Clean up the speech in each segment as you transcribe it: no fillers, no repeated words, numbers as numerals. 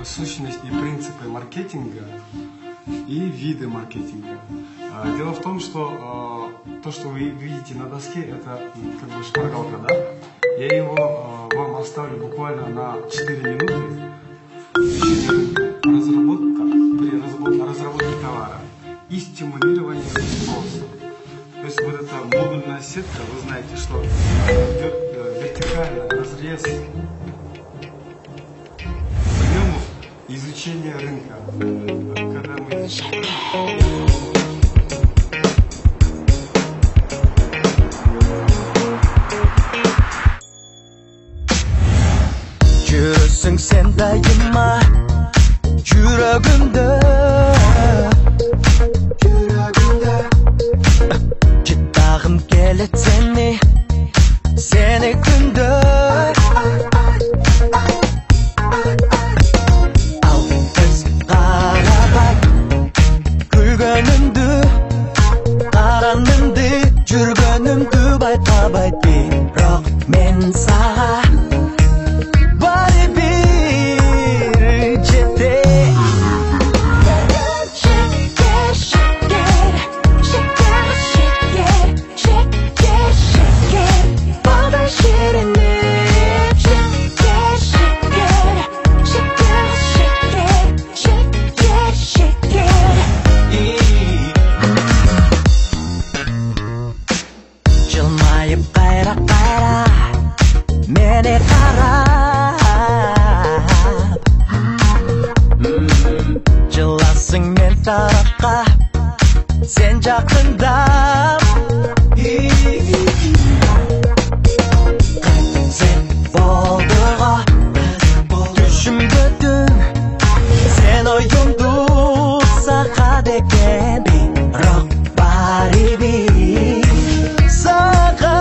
сущность и принципы маркетинга и виды маркетинга. Дело в том, что то, что вы видите на доске, это как бы шпаргалка, да? Я его вам оставлю буквально на 4 минуты. При разработке товара и стимулировании спроса. То есть вот эта модульная сетка, вы знаете, что идет вертикальный разрез объемов изучения рынка. Когда мы изучаем жүрсің сен дайыма жүрегімді жеттағым келеді сені күнді ал біз қарабай күлгенімді қаранымды жүргенімді байқамай бірақ мен саған Sen жақындап Sen болдыға Düşімді түн Sen ойымды сақа деген Бірақ бариби саған.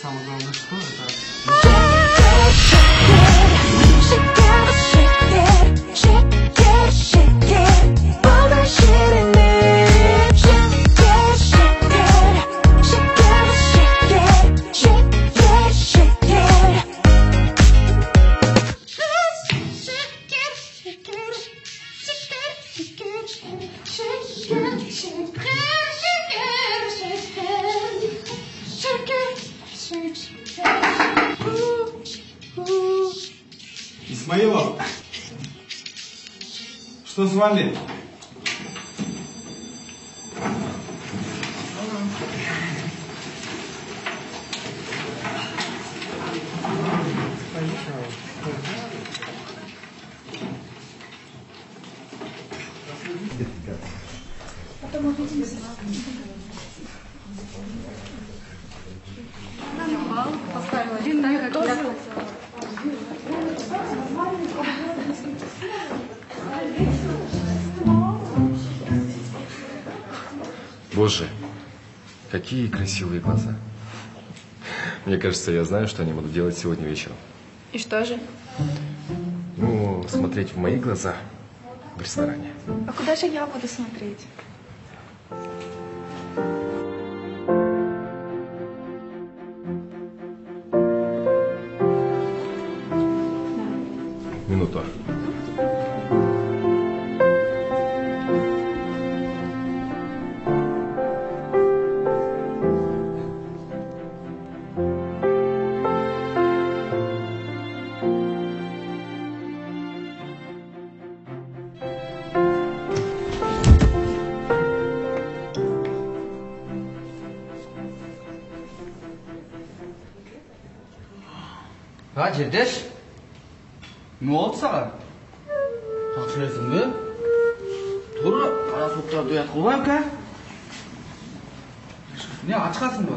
Самое главное, что это Исмаилов, что с вами? Потом увидимся. Поставила один, так как я хотела. Боже, какие красивые глаза. Мне кажется, я знаю, что они будут делать сегодня вечером. И что же? Ну, смотреть в мои глаза в ресторане. А куда же я буду смотреть? Минуту. Жерлеш, не oldu саған? Жақшылайсың бе? Тұр, қара суықтарды ұят қылбайым ка? Не, ашқасың ба?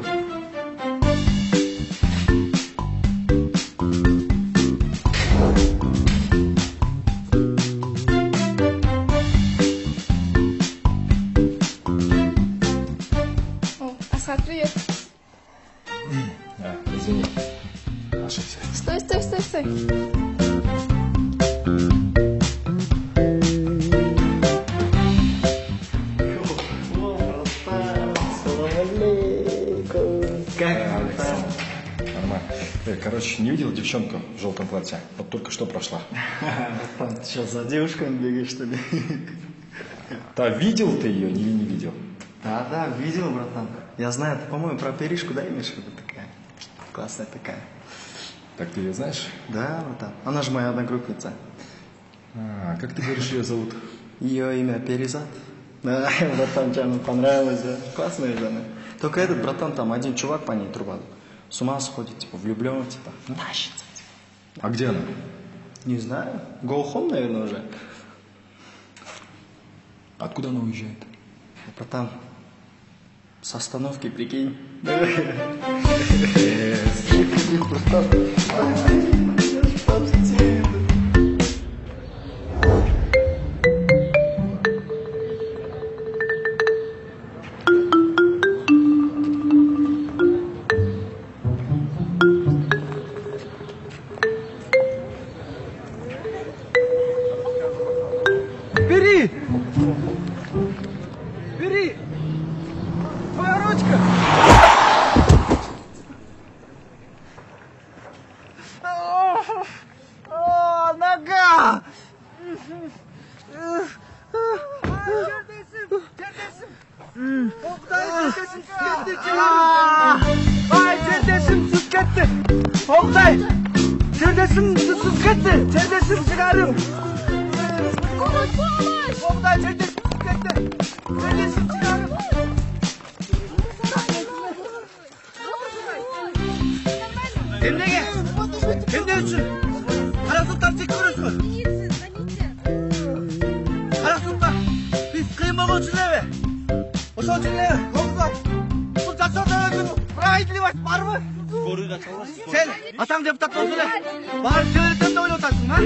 Асхат, привет. Извини, ошибся. Стой. Assalamualaikum. Короче, не видел девчонку в желтом платье? Вот только что прошла. Братан, ты сейчас за девушками бегаешь, что ли? Да, видел ты ее, не видел? Да, видел, братан. Я знаю, ты, по-моему, про Перишку, да, имеешь в виду такая? Классная такая. Так ты ее знаешь? Да, братан. Она же моя одногруппница. А, как ты говоришь, ее зовут? Ее имя Перизат. Да, братан, что мне понравилось, да? Классная же она. Только этот, братан, там один чувак по ней трубал. С ума сходит, типа, влюблен, типа, тащится. А где она? Не знаю. Go home, наверное, уже. Откуда она уезжает? Братан, с остановки, прикинь. Бери! Бери! Твоя ручка! Нога! Ay, çerdesim sus gitti. Oktay, çerdesim sus gitti. Çerdesim çıkarım. Oktay, çerdesim sus gitti. Çerdesim çıkarım. Emnege, emne üçün. Karasutlar çekiyoruz mu? Karasutlar, biz kıyımamı için eve. O şu için eve, yolcular. Bu çatışorda öldü mü? Buraya gidiyor, var mı? Sen, atan deputat olsun he. Bari söylesen de öyle otarsın ha?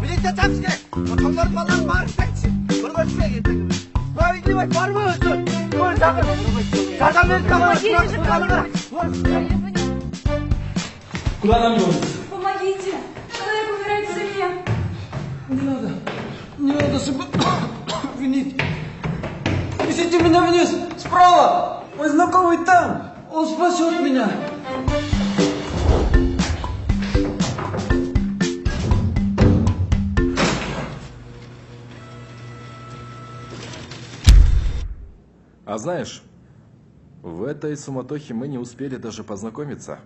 Birlikte çarpsın he. Otanların malları bari seksin. Bunu ölçmeye getirdim. Buraya gidiyor, var mı? Buyur sakın. Zaten verin kamerayı. Куда нам нужно? Помогите! Человек умирает в семье. Не надо себя винить. Спустите меня вниз, справа. Мой знакомый там. Он спасет меня. А знаешь, в этой суматохе мы не успели даже познакомиться.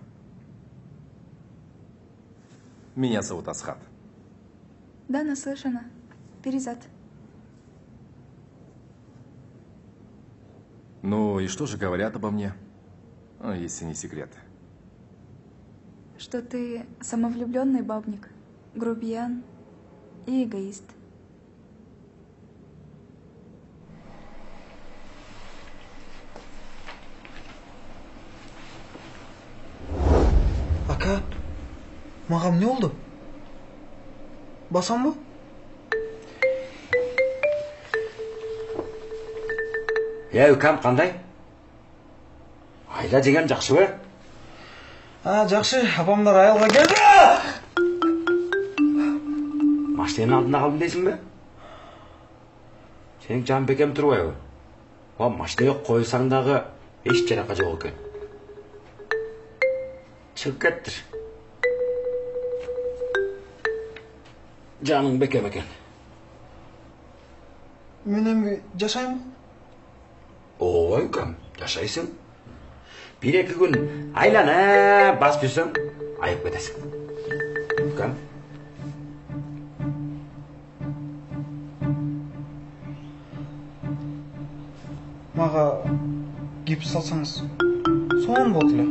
Меня зовут Асхат. Да, наслышана. Перизат. Ну и что же говорят обо мне? Ну, если не секрет. Что ты самовлюбленный бабник, грубиян и эгоист. Ака, маған не oldu? Басам ба? Үкам қандай? Айла деген жақсы ба? Жақсы, апамдар айылға келді. Машинаның алдында қалдым дейсің бе? Сенің жан бекем тұр ғой. Машинаға қойсаң дағы еш жараққа жоқ екен. Шығып кеттір. Жаның бекем екен. Мен емге жашаймын? Ой, үкам, жашайсың. Bir-екі күн айлана бас жүрсең, айып кетесің. Үкам. Маға гипс салсаңыз, соған болды ле.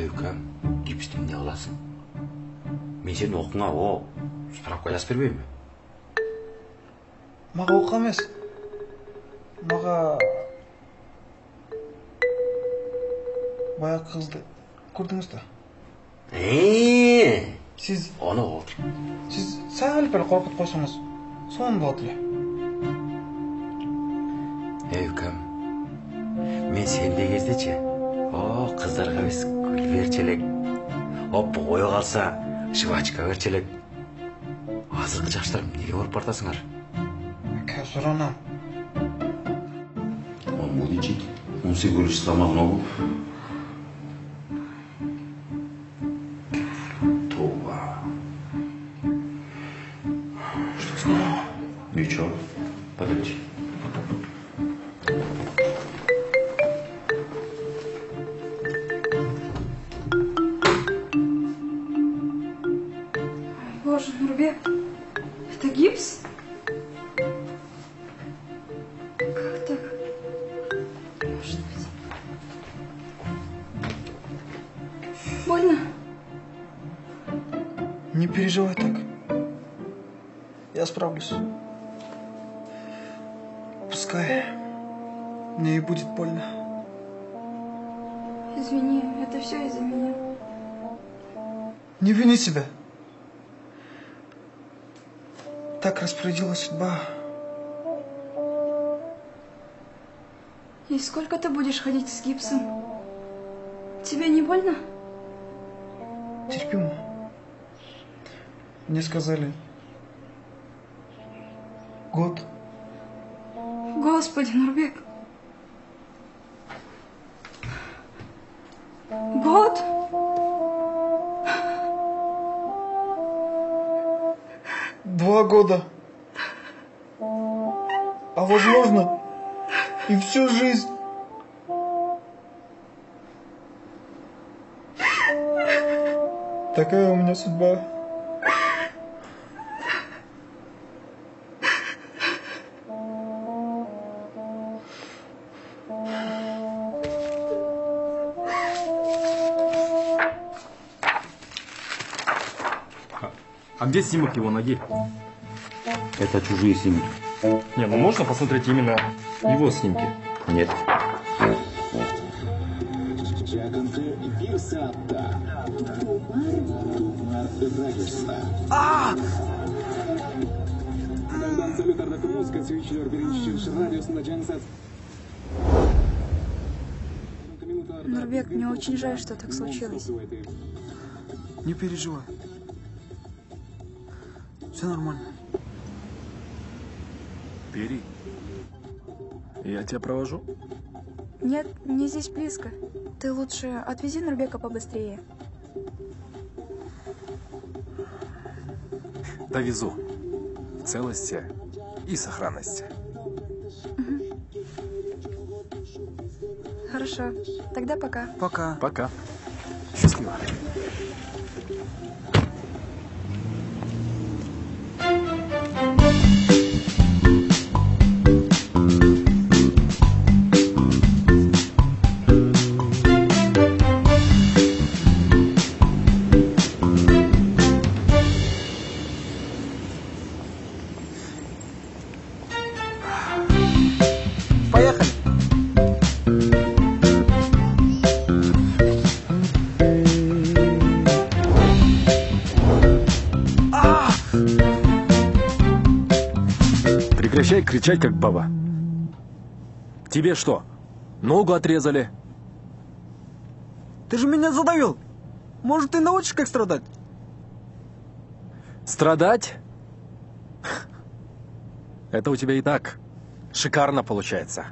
Үкам, гипстің не қыласың? Мен сен оқыңа справка жазып бермеймін. Маға оқы емес. Маға баяғы қызды көрдіңіз да? Сіз... Оны отыр. Сіз сәл пәл қорқыт қойсаңыз, соның болады ле. Үкам, мен сенде кездече. Қыздарға біз гүл берчелек. Бойы қалса, жвачка берчелек. Азырқы жаштарым неге ұрып бартасыңар? Қазір анам. Он будет жить. Он всего лишь сломал ногу. Хорошо. Подожди. Боже, Нурбек, это гипс? Как так? Может быть. Больно? Не переживай так. Я справлюсь. Пускай мне и будет больно. Извини, это все из-за меня. Не вини себя. Так распорядилась судьба. И сколько ты будешь ходить с гипсом? Тебе не больно? Терпимо. Мне сказали... Год. Господи, Нурбек. Год? Два года. А возможно, и всю жизнь. Такая у меня судьба. А где снимок его ноги? Это чужие снимки. Не, ну можно посмотреть именно его снимки? Нет. Нурбек, мне очень жаль, что так случилось. Не переживай. Все нормально. Бери. Я тебя провожу. Нет, не здесь близко. Ты лучше отвези Нурбека побыстрее. Довезу. В целости и сохранности. Хорошо. Тогда пока. Пока. Пока. Счастливо. Поехали. Прекращай кричать, как баба. Тебе что, ногу отрезали? Ты же меня задавил. Может, ты научишь, как страдать? Страдать? Это у тебя и так шикарно получается.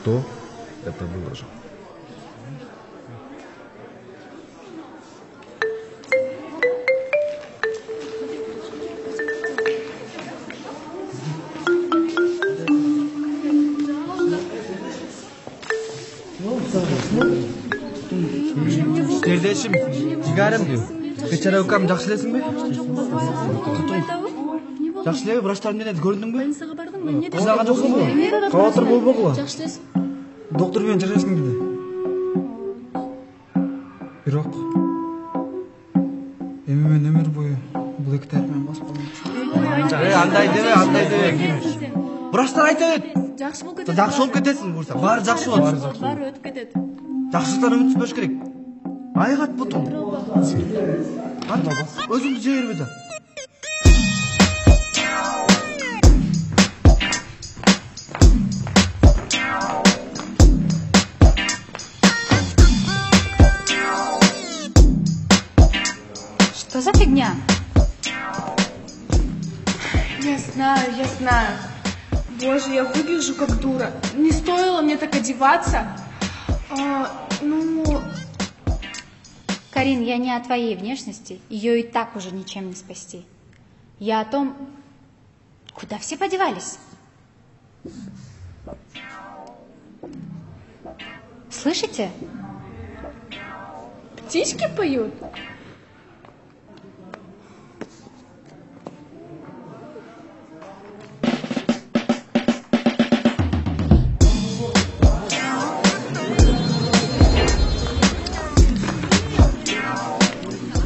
Кто это выложил? Жерлешім, жигарым, бечара укам жақсы елесің бе? Жақсы еле, врачтардың менен көріндің бе? Больницаға бардың ба? Қызлаған жоқсың ба? Қауатыр бол боғыла. доктор менен жашашкың келди. Бирок эми мен өмүр бою бул эки тарап менен басып калам. Андай деме. Врачтар айта бет. Жакшы болуп кетет. Жакшы болуп кетесиң бурса. Баары жакшы болот. Баары өтүп кетет. Жакшылыктан үмүтсүнбөш керек. Айгат бутум. Өзүңдү жей бербе да. Что за фигня? Я знаю. Боже, я выгляжу как дура. Не стоило мне так одеваться. Карин, я не о твоей внешности. Ее и так уже ничем не спасти. Я о том, куда все подевались. Слышите? Птички поют.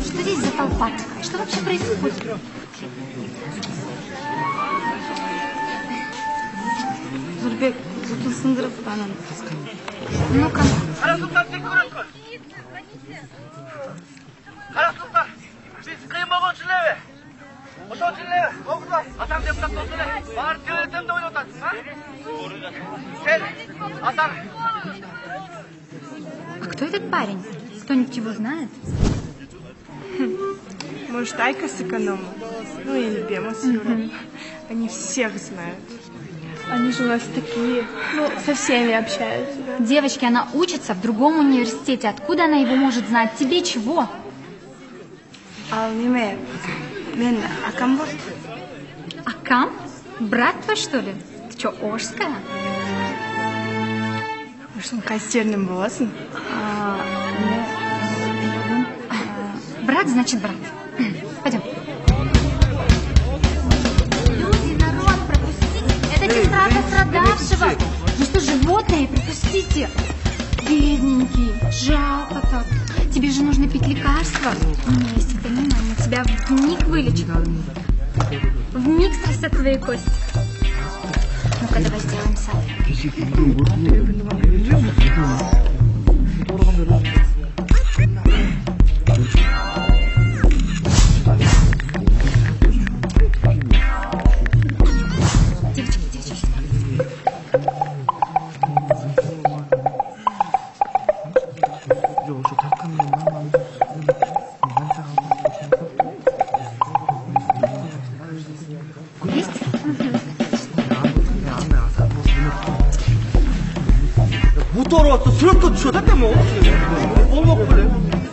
Что здесь за толпа такая? Что вообще происходит? Нурбек, бутыл сындырып анан. Ну-ка. Карасыздар, биз кыйын болгончу элеби? Ошончу элеби? Окуба, атаң депутат болсун эле. Баары келетем деп ойлоп атасың, а? Сен, атаң. А кто этот парень? Кто-нибудь его знает? Может, Айка с экономом? Ну или Бема с Юрой. Они всех знают. Они же у нас такие, со всеми общаются. Да? Девочки, она учится в другом университете. Откуда она его может знать? Тебе чего? Алниме, мен акам бол. Акам? Брат твой, что ли? Ты что, Ошская? Может, кастерным боласың? Брат значит брат. Пойдем. Люди, народ, пропустите. Это сестра пострадавшего. Вы что, животные? Пропустите. Бедненький, жалко так. Тебе же нужно пить лекарства. У меня есть витамины, они тебя вмиг вылечат. Вмиг срастят твои кости. Ну-ка, давай сделаем салат.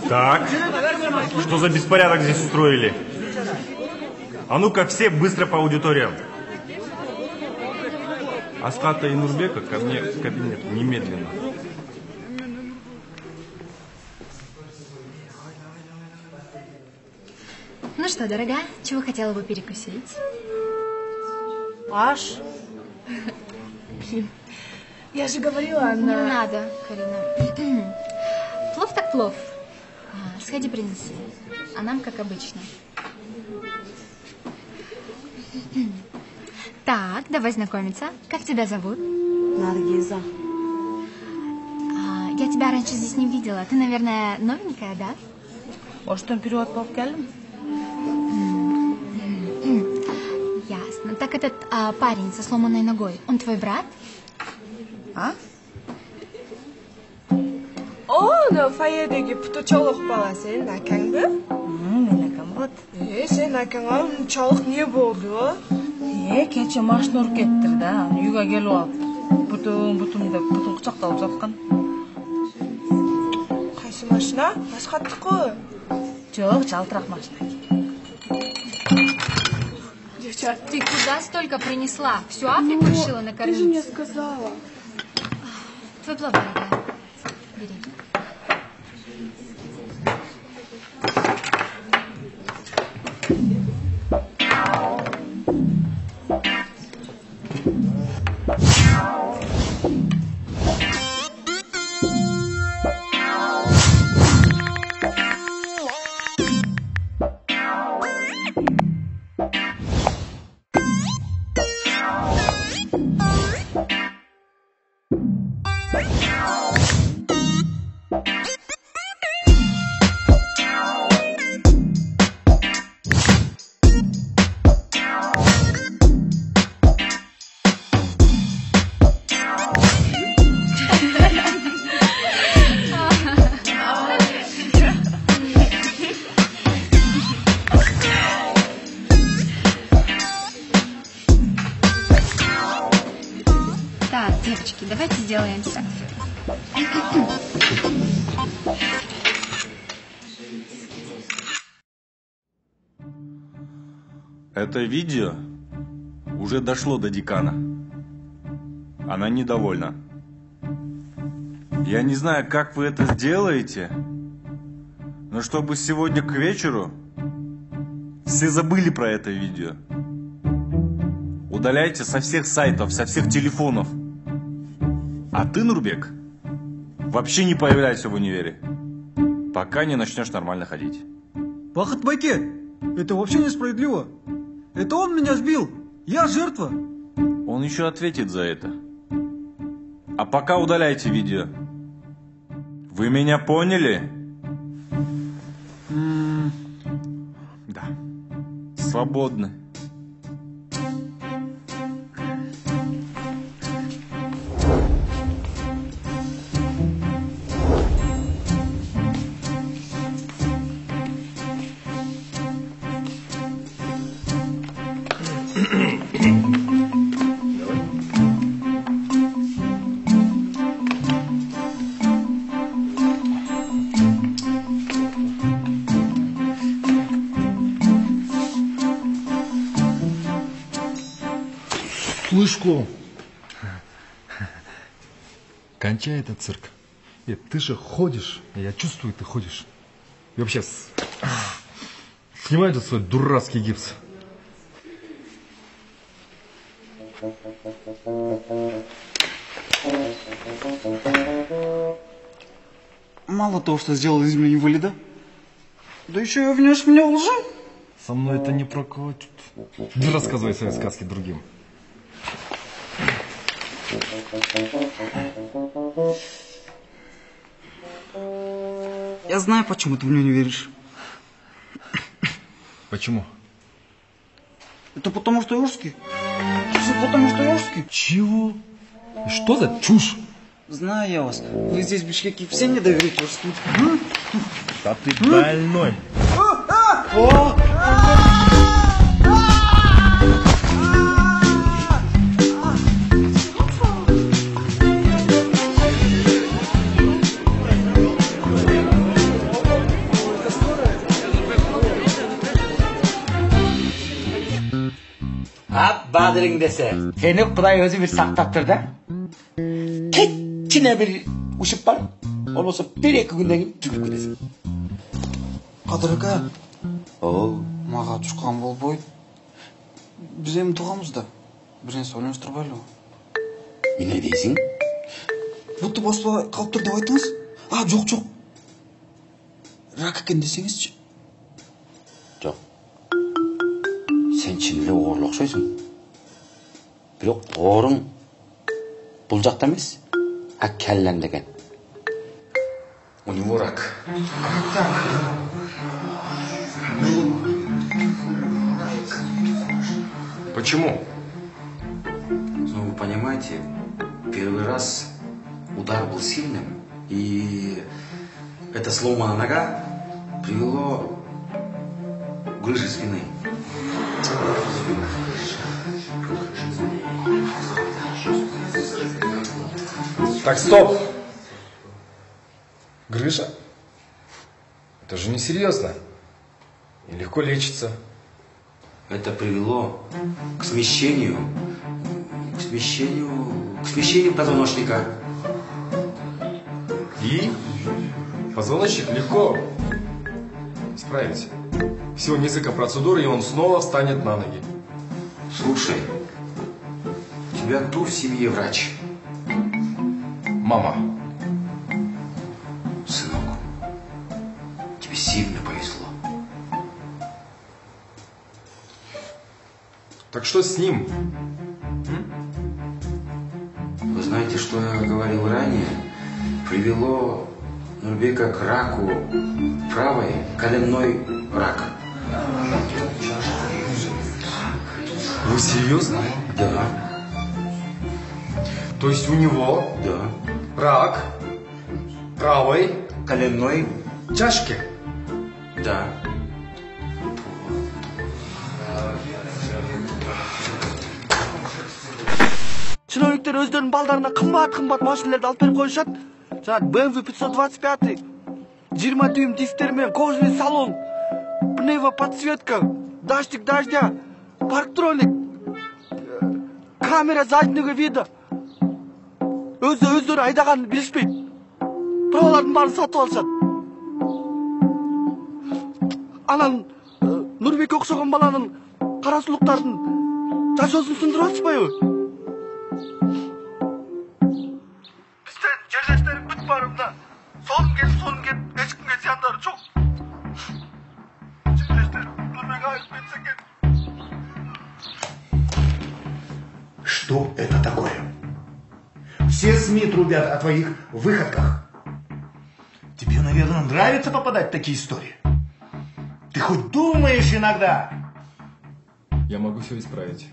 Так, что за беспорядок здесь устроили? А ну-ка все быстро по аудиториям. Аската и Нурбека ко мне в кабинет немедленно. Ну что, дорогая, чего хотела бы перекусить? Аш. Я же говорила, она... Не надо, Карина. Плов так плов. Сходи, принеси. А нам как обычно. Так, давай знакомиться. Как тебя зовут? Наргиза. Я тебя раньше здесь не видела. Ты, наверное, новенькая, да? Оштан перевод болып келдім. Ясно. Так этот парень со сломанной ногой, он твой брат? А? No fayedagi putu choliq bolasi, akangmi? Men akam bot. Sen akangga choliq ne bo'ldi? Kecha mashina urib ketdi-da, uyga kelib oldi. Butum deb butun quchoqda uzatgan. Qaysi mashina? Boshqatdi-ku. Yo'q, chaltiroq mashina. Девчат, ты куда столько принесла? Всю Африку решила накормить? Ты же мне сказала. Твой плов, дорогая. Бери. Девочки, давайте сделаем селфи. Это видео уже дошло до декана. Она недовольна. Я не знаю, как вы это сделаете, но чтобы сегодня к вечеру все забыли про это видео. Удаляйте со всех сайтов, со всех телефонов. А ты, Нурбек, вообще не появляйся в универе, пока не начнешь нормально ходить. Бахыт Байке, это вообще несправедливо. Это он меня сбил. Я жертва. Он еще ответит за это. А пока удаляйте видео. Вы меня поняли? Да. Свободны. Слышку. Кончай этот цирк. Ты же ходишь, я чувствую, ты ходишь. И вообще, снимай этот свой дурацкий гипс. Мало того, что сделал из меня инвалида, да еще и обвиняешь меня в лжи. Со мной это не прокатит. Не рассказывай свои сказки другим. Я знаю, почему ты в меня не веришь. Почему? Это потому, что я русский. Все потому, что я русский. Чего? И что за чушь? Знаю я вас. Вы здесь в Бишкеке все не доверите русским. Да ты больной. Бадырың десе, сені Құдай өзі бір сақтап тұр да. Кечкене бір ұшып бар, ол болса бір-екі күннен кейін жүгіріп кетесің. Қадыр ака, маға тұшқан болбойды. Біз емін тұғамыз да, бір нәрсе ойланыстырбайлы. Не дейсің? Бұтты баспа қалып тұр деп айтыңыз? Жоқ. Рак екен десеңізші. Жоқ. Сен шынымен оғырлы ұқсайсың. Бірақ оғырың бұл жақта емес, кәлләм деген. У него рак. Почему? Ну, вы понимаете, первый раз удар был сильным, и эта сломанная нога привело к грыже спины. Так, стоп! Грыжа? Это же несерьезно. И легко лечится. Это привело к смещению позвоночника. И позвоночник легко исправить. Всего несколько процедур, и он снова встанет на ноги. Слушай, у тебя кто в семье врач? Мама. Сынок, тебе сильно повезло. Так что с ним? Вы знаете, что я говорил ранее? Привело Нурбека к раку правой коленной рак. Вы серьезно? Да. То есть у него рак правой коленной чашки? Да. Чиновниктер Нурбектер өздерінің балдарына қымбат машиналарды алып беріп қойышады. Жаңағы BMW 525, 20 дюйм дистермен, кожаный салон, пневмоподсветка, датчик дождя, парктроник, камера заднего вида. Өздері айдағанын білішпейді. Правалардың барын сатып алышады. Анан Нурбекке ұқсаған баланың қарасұлықтардың жашосын сындырып атыспай ой. Бізден жерлестерің бүт барымда. Соның кет, ешкімге зияндары жоқ. Жерлестерің Нурбек айып кетсе кет. Что это такое? Все СМИ трубят о твоих выходках. Тебе, наверное, нравится попадать в такие истории? Ты хоть думаешь иногда? Я могу все исправить.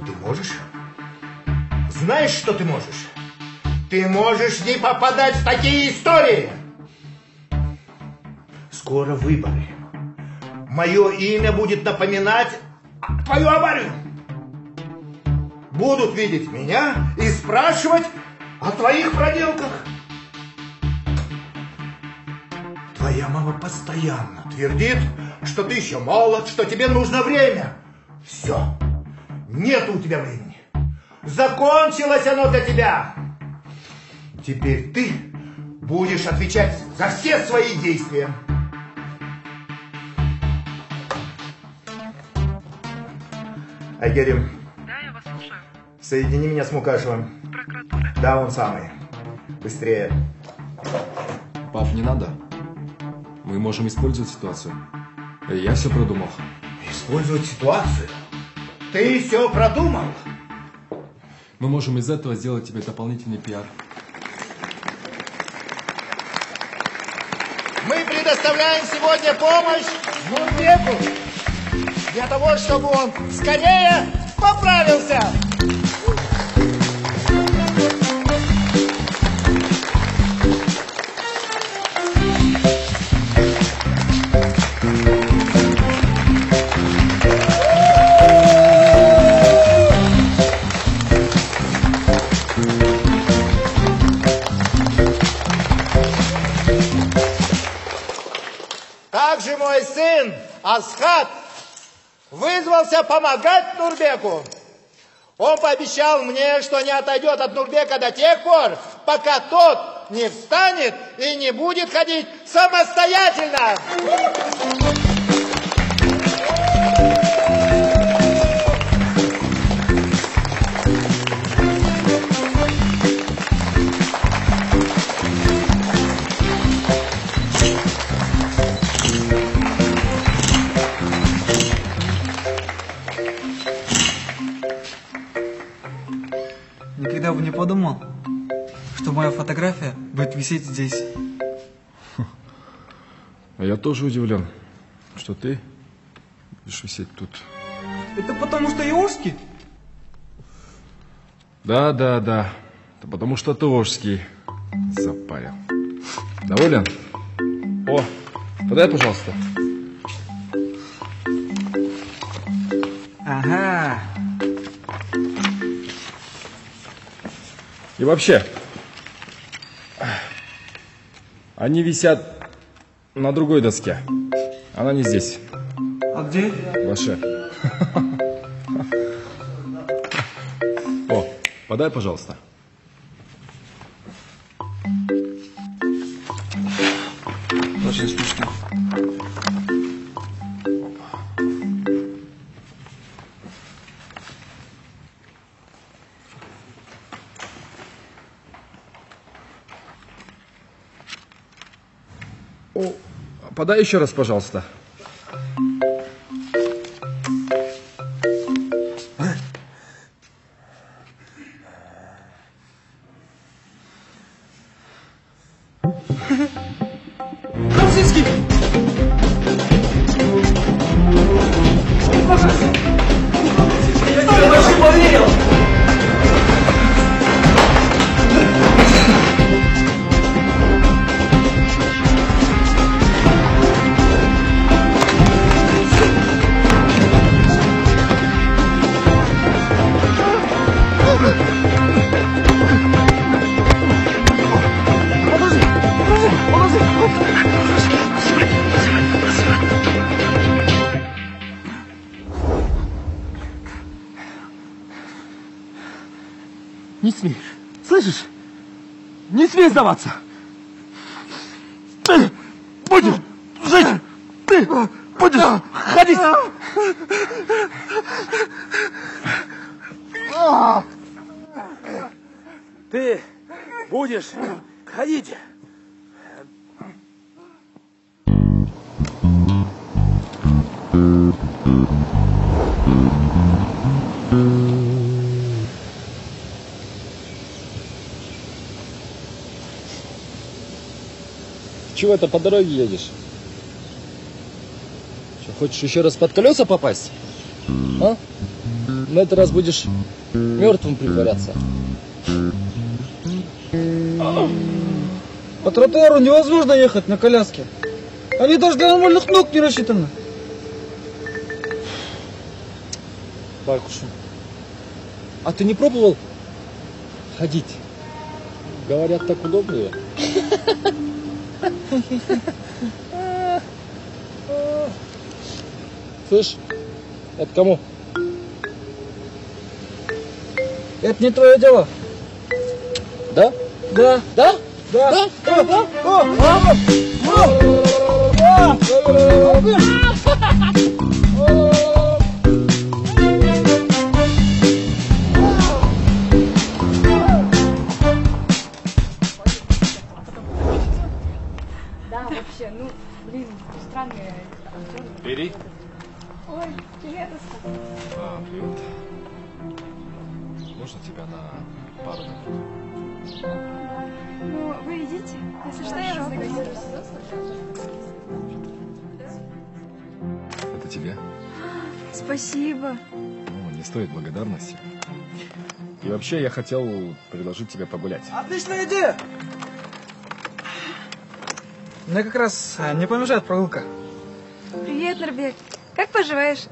Ты можешь? Знаешь, что ты можешь? Ты можешь не попадать в такие истории. Скоро выборы. Мое имя будет напоминать твою аварию. Будут видеть меня и спрашивать о твоих проделках. Твоя мама постоянно твердит, что ты еще молод, что тебе нужно время. Все. Нет у тебя времени. Закончилось оно для тебя. Теперь ты будешь отвечать за все свои действия. Айгерим. Да, я вас слушаю. Соедини меня с Мукашевым. Прокуратура. Да, он самый. Быстрее. Пап, не надо. Мы можем использовать ситуацию. Я все продумал. Использовать ситуацию? Ты все продумал? Мы можем из этого сделать тебе дополнительный пиар. Мы предоставляем сегодня помощь Нурбеку для того, чтобы он скорее поправился. Также мой сын Асхат вызвался помогать Нурбеку. Он пообещал мне, что не отойдет от Нурбека до тех пор, пока тот не встанет и не будет ходить самостоятельно. Никогда бы не подумал, что моя фотография будет висеть здесь. А я тоже удивлен, что ты будешь висеть тут. Это потому что я узкий? Да. Это потому что ты ожский. Запарил. Доволен? О, подай, пожалуйста. Ага. И вообще, они висят на другой доске. Она не здесь. А где? Ваша. О, подай, пожалуйста. Очень смешно. О, подай еще раз, пожалуйста. Камзинский! Я тебе больше поверил! Не смей. Слышишь? Не смей сдаваться. Ты будешь жить. Ты будешь ходить. Ты будешь ходить. Чего это по дороге едешь? Что, хочешь еще раз под колеса попасть? А? На этот раз будешь мертвым притворяться. По тротуару невозможно ехать на коляске. Они даже для нормальных ног не рассчитаны. Баркушу, а ты не пробовал ходить? Говорят, так удобнее. Слышь, это кому? Это не твое дело. Да? Да. Да? Да. Да, вообще, ну, блин, странные. Бери. Ой, привет, Оскар. Привет. Можно тебя на пару минут? Ну, вы идите. Если что, я разогреюсь. Это тебе? Спасибо. Ну, не стоит благодарности. И вообще, я хотел предложить тебе погулять. Отличная идея! Мне как раз не помешает прогулка. Привет, Нурбек. Как поживаешь?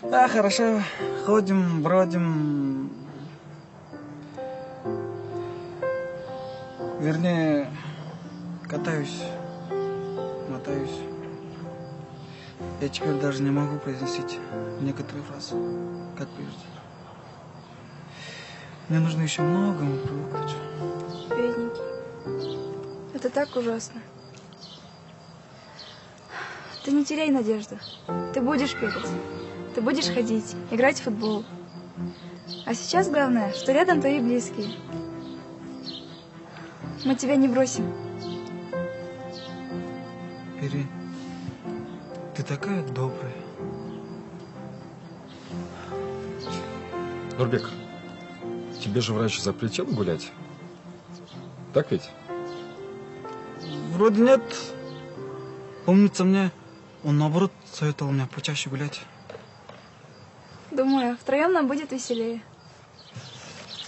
Да, хорошо. Ходим, бродим. Вернее, катаюсь, мотаюсь. Я теперь даже не могу произносить некоторые фразы, как прежде. Мне нужно еще многому привыкнуть. Бедненький. Это так ужасно. Ты не теряй надежду. Ты будешь бегать. Ты будешь ходить, играть в футбол. А сейчас главное, что рядом твои близкие. Мы тебя не бросим. Ири, ты такая добрая. Нурбек, тебе же врач запретил гулять? Так ведь? Вроде нет. Помнится мне, он наоборот советовал мне почаще гулять. Думаю, втроем нам будет веселее.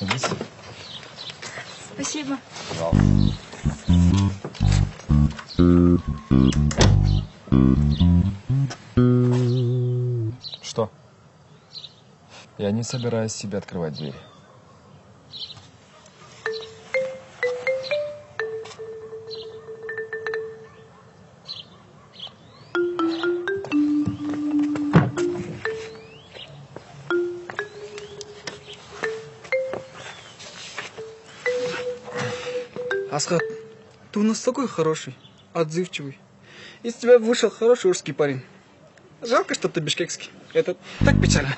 Веселее. Спасибо. Что? Я не собираюсь тебе открывать дверь. Асхат, ты у нас такой хороший, отзывчивый. Из тебя вышел хороший узкий парень. Жалко, что ты бишкекский. Это так печально.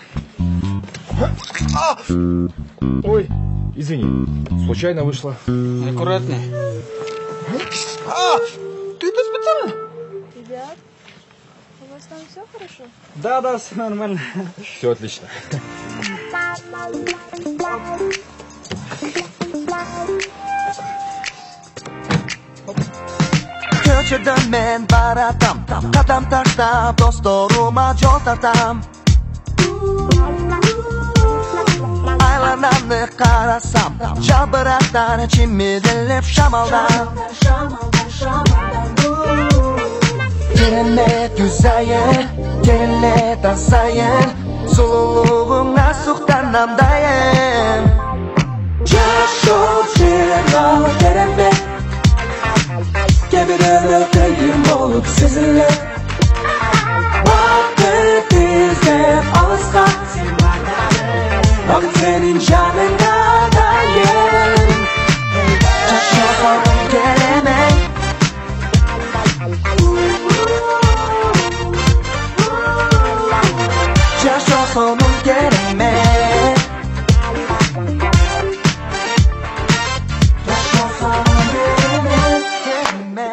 Ой, извини, случайно вышло. Аккуратнее. Ты это специально? Ребят, у вас там все хорошо? Да, все нормально. Все отлично. Ko'chadan men baratam, qadam tashlab do'stlarimga jon tartam. Aylanamni qarasam, jabiradan ichim medillab shamoldan. Kelinlik yuzayin, kelinlik tansayin, sulug'ingga suxtanamdayin. Jashovchilar kelinlik Kebirilib tayim olup sizinle Vakit izlep alışkan Vakit senin canına dair yaşaso'nun kerime. Yaşaso'nun kerime.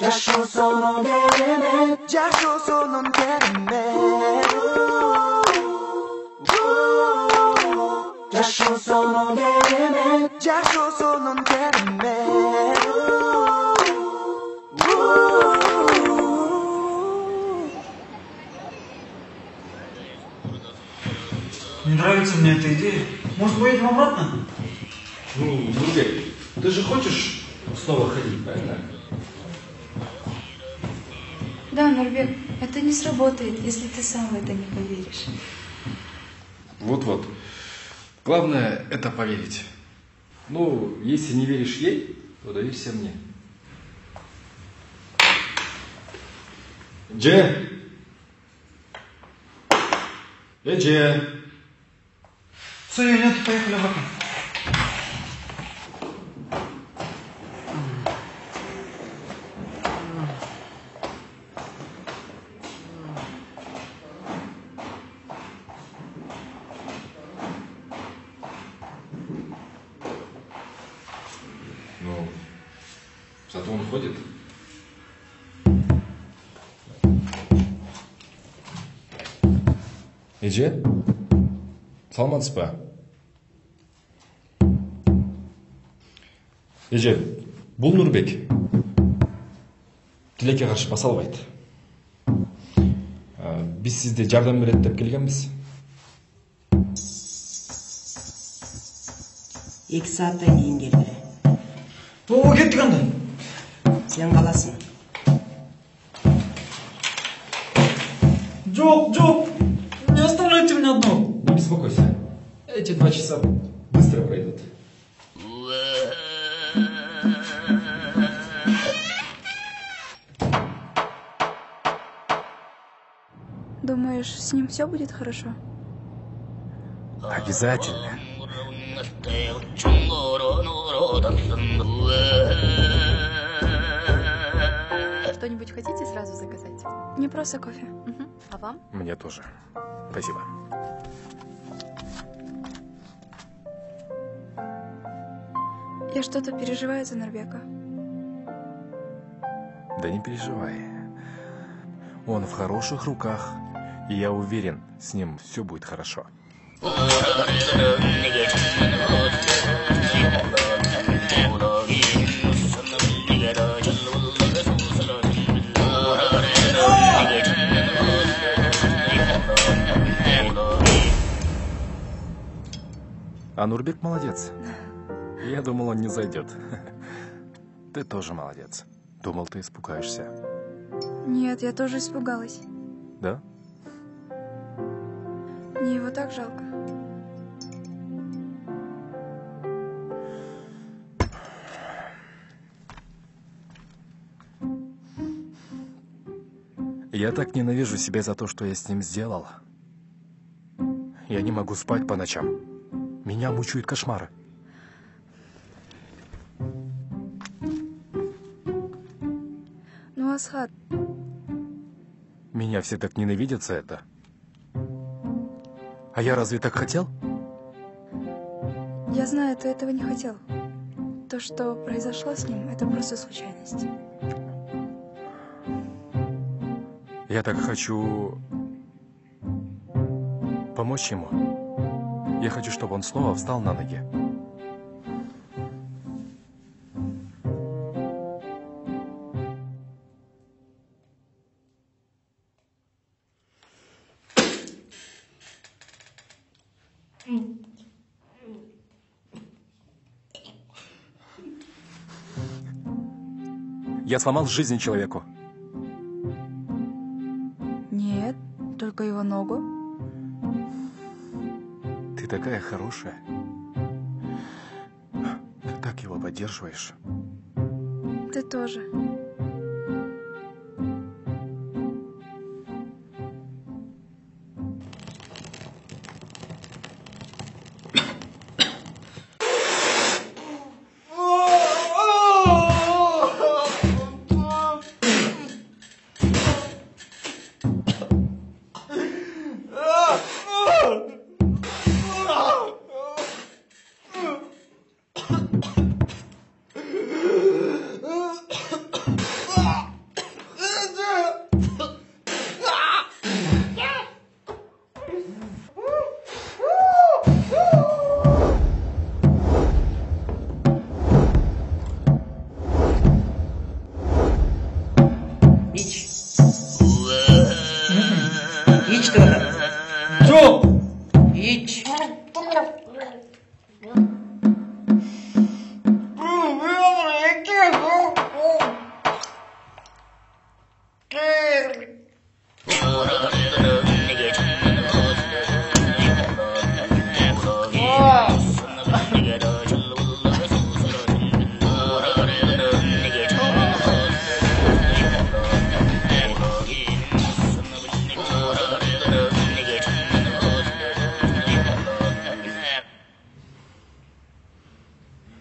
Yaşaso'nun kerime. Yaşaso'nun kerime. Yaşaso'nun kerime. Yaşaso'nun kerime. Не нравится мне эта идея. Может, поедем обратно? Ну, Нурбек, ты же хочешь снова ходить, правильно? Да, Нурбек, это не сработает, если ты сам в это не поверишь. Вот-вот. Главное это поверить. Ну, если не веришь ей, то доверься мне. Дже! Дже! Все, нет, поехали обратно. Ну, зато он ходит. Эже, саламатсыз ба? Эже, бұл Нұрбек. Тілекке қаршы бас албайды. Біз сізде жардам береді деп келгенбіз. 2 сааттан кейін келді. О, кеттік анда. Сен қаласың. Жоқ. Не оставляйте меня одного. Не беспокойся. Эти 2 часа быстро пройдут. Думаешь, с ним все будет хорошо? Обязательно. Что-нибудь хотите сразу заказать? Мне просто кофе. Угу. А вам? Мне тоже. Спасибо. Я что-то переживаю за Нурбека. Да не переживай. Он в хороших руках. И я уверен, с ним все будет хорошо. А Нурбек молодец. Я думал, он не зайдет. Ты тоже молодец. Думал, ты испугаешься. Нет, я тоже испугалась. Да? Мне его так жалко. Я так ненавижу себя за то, что я с ним сделал. Я не могу спать по ночам. Меня мучают кошмары. Ну, Асхат. Меня все так ненавидят за это. А я разве так хотел? Я знаю, ты этого не хотел. То, что произошло с ним, это просто случайность. Я так хочу помочь ему. Я хочу, чтобы он снова встал на ноги. Я сломал жизнь человеку. Нет, только его ногу. Ты такая хорошая. Ты так его поддерживаешь. Ты тоже. Жоқ. Ич.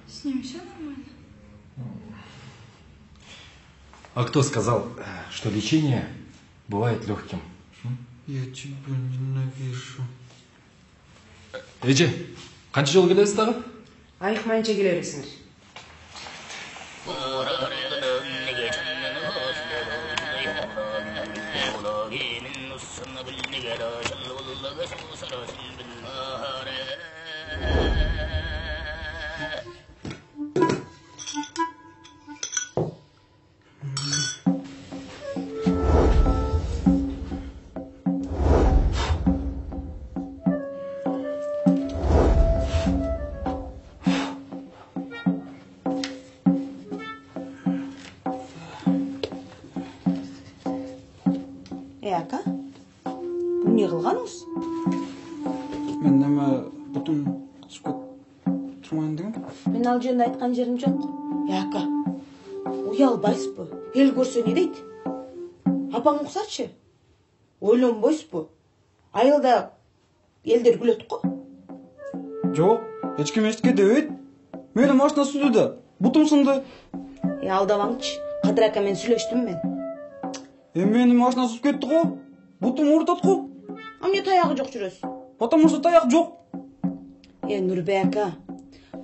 С ним все нормально? А кто сказал, что лечение бывает легким? Я тебя ненавижу. Эже, қанша жол келесіз дағы? Айықмайынша келе бересіңдер. Ака, бұл не қылғаныңыз? Мен неме бұтым қышып тұрмайын деген? Мен ал жерінде айтқан жерім жоқ. Ака, ұялбайсыз бұ? Ел көрсе не дейді? Апаң ұқсатшы? Ойланбайсыз бұ? Айылда елдер күледі қой? Жоқ, ешкім естіге өйт. Мені машина сүлді, бұтым сынды. Алдаваңшы, Қадыр акамен сөйлештім мен. Мені машина сүп кетті ғой. Бұтым ұртат ғой. А мне таяғы жоқ жүресіз? Потому что таяқ жоқ. Нұрбек ака,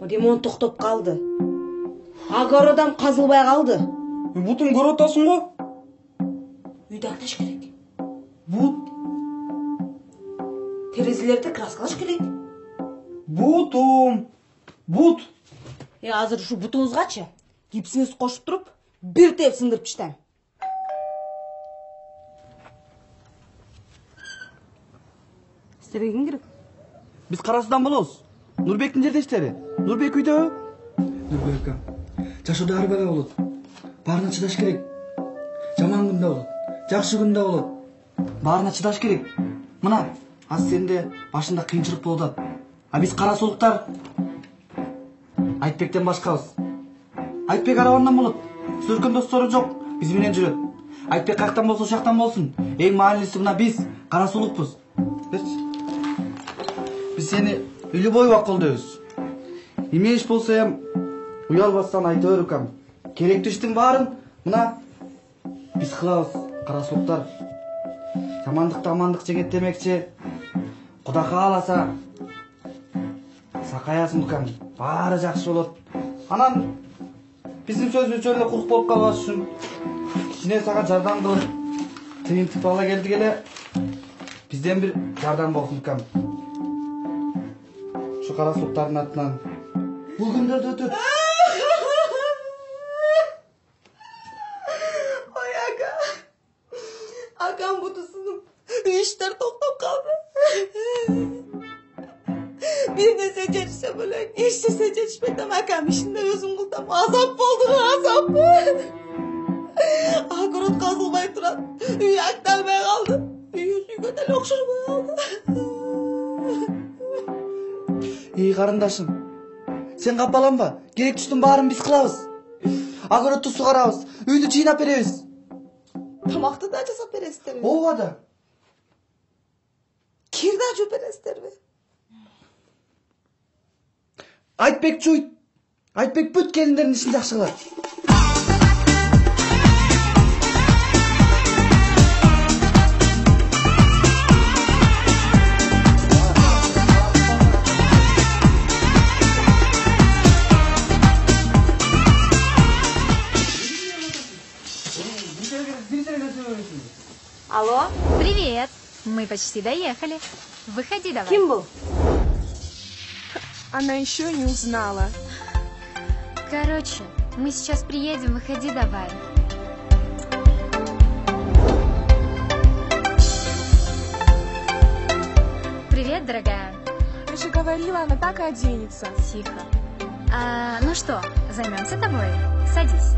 ремонт тоқтап қалды. Огородам қазылбай қалды. Бұтым көротасың ғой. Үйді ақташ керек. Бұт. Терезелерді краскалаш керек. Бұтым. Бұт. Азыр шу бұтыңызғача, гипсіңіз қошып тұрып, бір теп сындырып іштем. Істебеген керек. Біз Қарасудан болуыз. Нұрбектің жердештері. Нұрбек үйде. Нұрбек ака, жашода арбаға болады. Барына чыдаш керек. Жаман күнде болады, жақсы күнде болады. Барына чыдаш керек. Мына, аз сенде башында қиыншылық болды. А біз Қарасулықтар Айтбектен башқабыз. Айтбек арабандан болады. Сүркін достары жоқ, біз менен жүреді. Айтбек қақтан болса, шақтан болсын. Ең мағынлысы мына біз Қарасулықпыз. Біз сені үйлі бой бақ қолдайыз. Емеш болса ем, ұялбастан айты өрікам. Керекті іштің барын, мына біз қылауыз, Қарасулықтар. Жамандықты амандық жеңет демекші, Құда қаласа, сақаясын бұкам, бары жақсы болады. Анан, біздің сөзбен сөйле құлық болып қалғасы үшін, кішіне саған жардам қылып, тыйынтып бала келді келе, бізден бір жардам болсын бұкам. Şu Қарасулықтардың атынан бұл күндерді өтіп. Ой, ака. Акам бұты сынып, іштер тоқтап қалды. Bir nese geçse böyle, işçese geçmeden akam işinde özüm kıldım. Azap oldu, azap. Agorot kazılmay turan, üy aktarmaya kaldı. Yüzüge de lokşurmaya kaldı. Ей қарындашым, сен қапаланба, керек түстің барын біз қылабыз. Агоротты суғарабыз, үйді жинап береміз. Тамақты да жасап бересіздер ме? Болады. Кирді ажып бересіздер ме? Айтбек жуйт. Айтбек бүт келіндердің ішін жақсы қылады. Алло? Привет. Мы почти доехали. Выходи давай. Кем был? Она еще не узнала. Короче, мы сейчас приедем, выходи давай. говорила, она так и оденется. Тихо. Ну что, займемся тобой? Садись.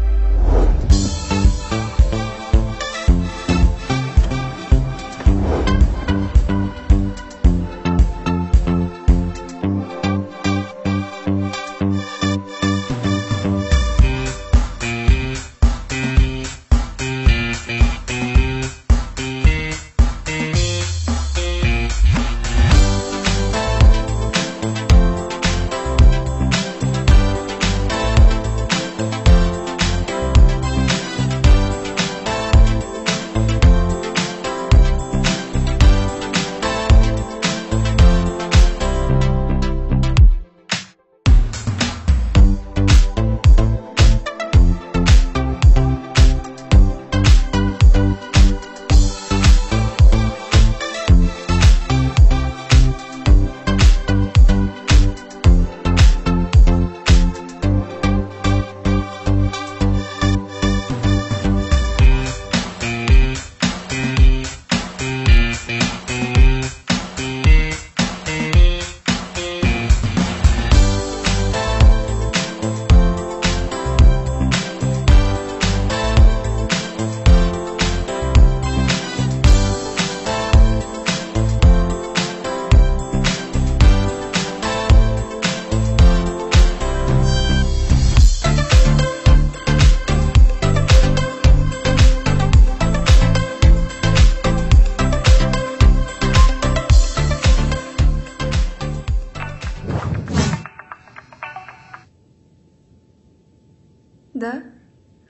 Да?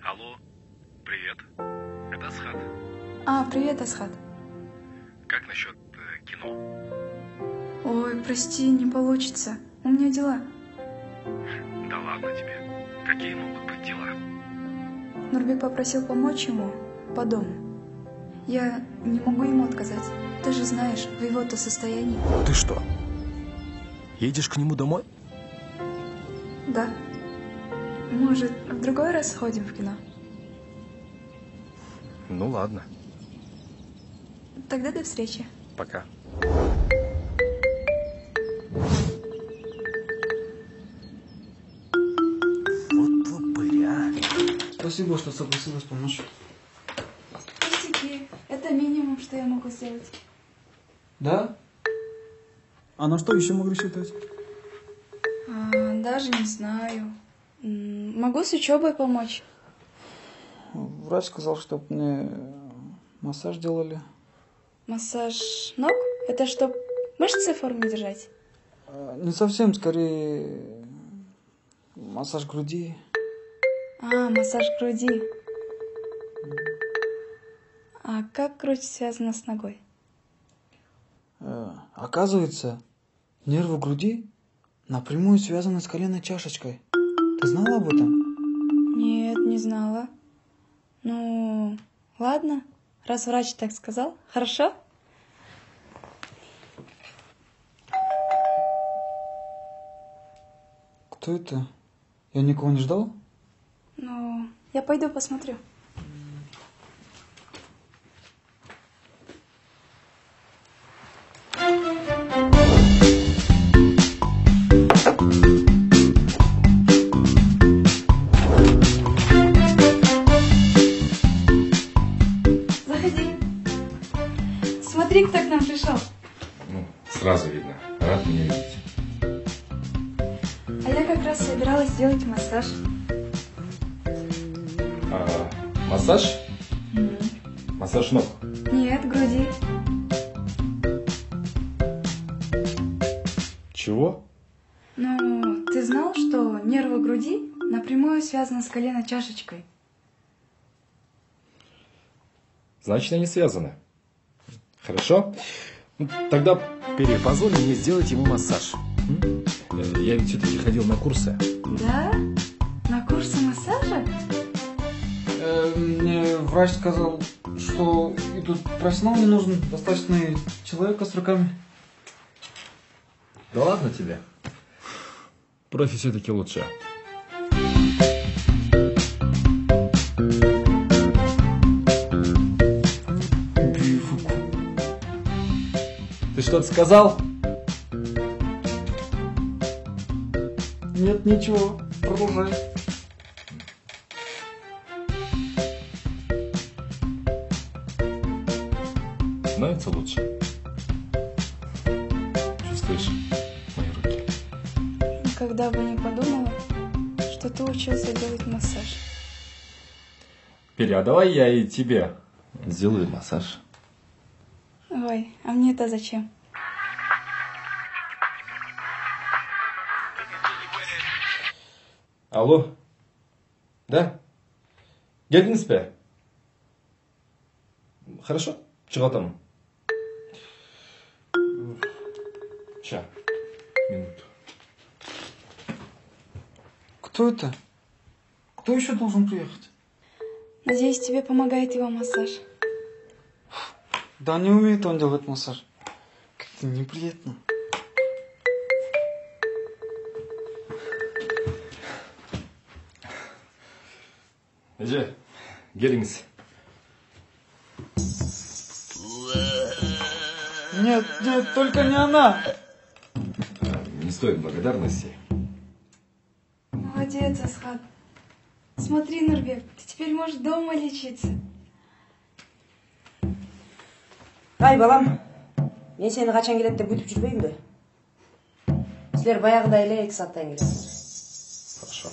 Алло, привет. Это Асхат. Привет, Асхат. Как насчет кино? Ой, прости, не получится. У меня дела. Да ладно тебе. Какие могут быть дела? Нурбек попросил помочь ему по дому. Я не могу ему отказать. Ты же знаешь, в его-то состоянии. Ты что, едешь к нему домой? Да. Может, в другой раз сходим в кино? Ну ладно. Тогда до встречи. Пока. Вот упыря. Спасибо, что согласилась помочь. Пустяки. Это минимум, что я могу сделать. Да? А на что еще могу рассчитывать? Даже не знаю. Могу с учебой помочь. Врач сказал, чтоб мне массаж делали. Массаж ног? Это чтоб мышцы в форме держать? Не совсем, скорее массаж груди. Массаж груди. А как грудь связана с ногой? Оказывается, нервы груди напрямую связаны с коленной чашечкой. Ты знала об этом? Нет, не знала. Ну, ладно. Раз врач так сказал, хорошо? Кто это? Я никого не ждал? Ну, я пойду посмотрю. Заходи. Смотри, кто к нам пришел. Ну, сразу видно. Рад меня видеть. А я как раз собиралась сделать массаж. Массаж? Массаж ног? Нет, груди. Чего? Ну, ты знал, что нервы груди напрямую связаны с коленной чашечкой? Значит, они связаны. Хорошо? Ну, тогда позволь мне сделать ему массаж. Я ведь все-таки ходил на курсы. Да? На курсы массажа? Мне врач сказал, что и тут профессионал не нужен, достаточно человека с руками. Да ладно тебе. Профи все-таки лучше. Ты что-то сказал? Нет, ничего. Продолжай. Нравится лучше? Чувствуешь мои руки? Никогда бы не подумала, что ты учился делать массаж. Перя, а давай я и тебе сделаю массаж. Ой, а мне это зачем? Алло? Да? Gelдіңіз бе? Хорошо, шығатамын. Ща, минуту. Кто это? Кто еще должен приехать? Надеюсь, тебе помогает его массаж. Да не умеет он делать массаж. Как-то неприятно. Эже, келіңіз. Нет, нет, только не она. Не стоит благодарности. Молодец, Асхат. Смотри, Нурбек, ты теперь можешь дома лечиться. Ай, балам, мен сені қашан келеді деп күтіп жүрмеймін бе? Сіздер баяғыда эле 2 сааттан келесіз. Хорошо.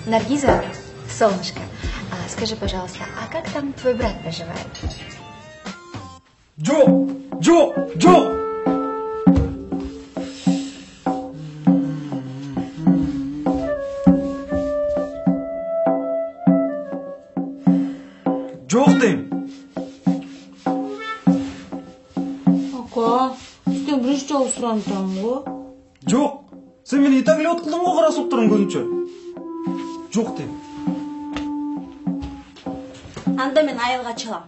Наргиза, солнышко, скажи, пожалуйста, а как там твой брат поживает? Джо! Жоқ деймін. Ака, сен бірінші жолы сұранытамын ғой. Жоқ, сен мені итак лет қылдың ғой қарасып тұрын көзінше. Жоқ деймін. Анда мен айылға чығам.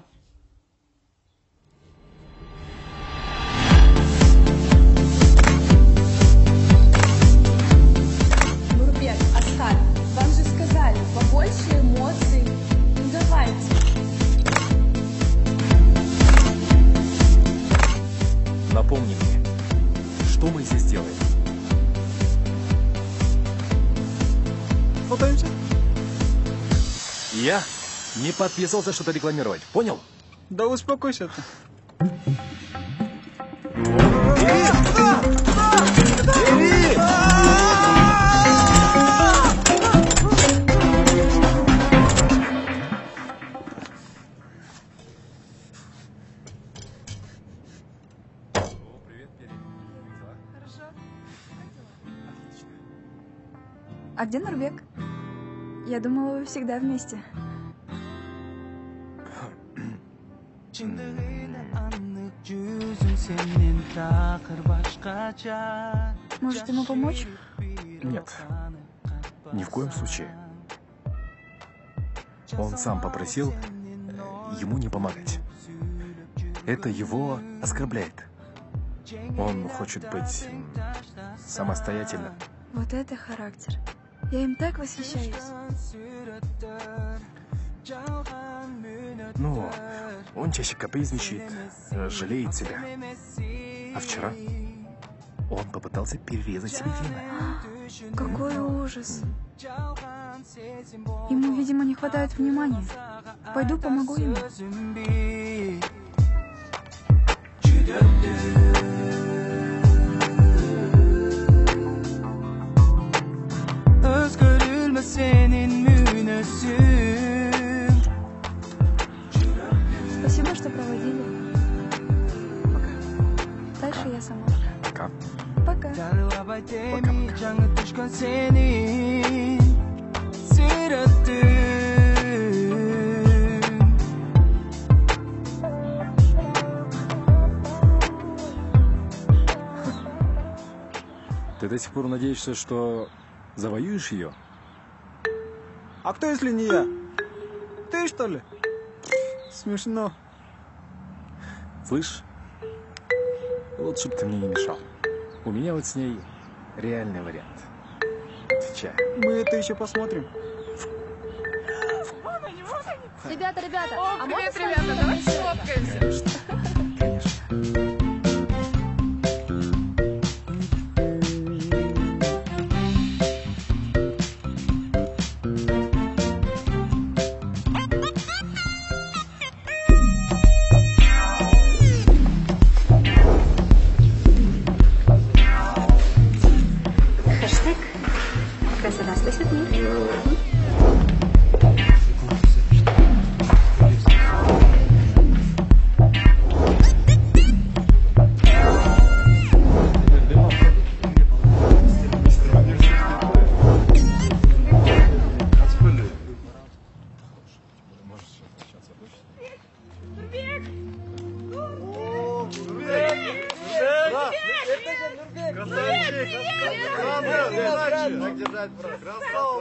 Нурбек, Асхат, вам же сказали, побольше эмоций. Ну давайте. Напомни мне, что мы здесь делаем? Фотоемся? Я не подписывался что-то рекламировать, понял? Да успокойся ты. А где Нурбек? Я думала, вы всегда вместе. Может, ему помочь? Нет, ни в коем случае. Он сам попросил ему не помогать. Это его оскорбляет. Он хочет быть самостоятельным. Вот это характер. Я им так восхищаюсь. Ну, он чаще капризничает, жалеет себя. А вчера он попытался перерезать себе вены. Какой ужас. Ему, видимо, не хватает внимания. Пойду помогу ему. Спасибо, что проводили. Пока. Дальше я сама. Пока. Пока. Ты до сих пор надеешься, что завоюешь ее? А кто, если не я? Ты, что ли? Смешно. Слышь, лучше бы ты мне не мешал. У меня вот с ней реальный вариант. Отвечаю. Мы это еще посмотрим. Ребята, О, а привет, можно с вами ребята, давайте фотографироваться? сфоткаемся. Хэштег «Красота спасет мир».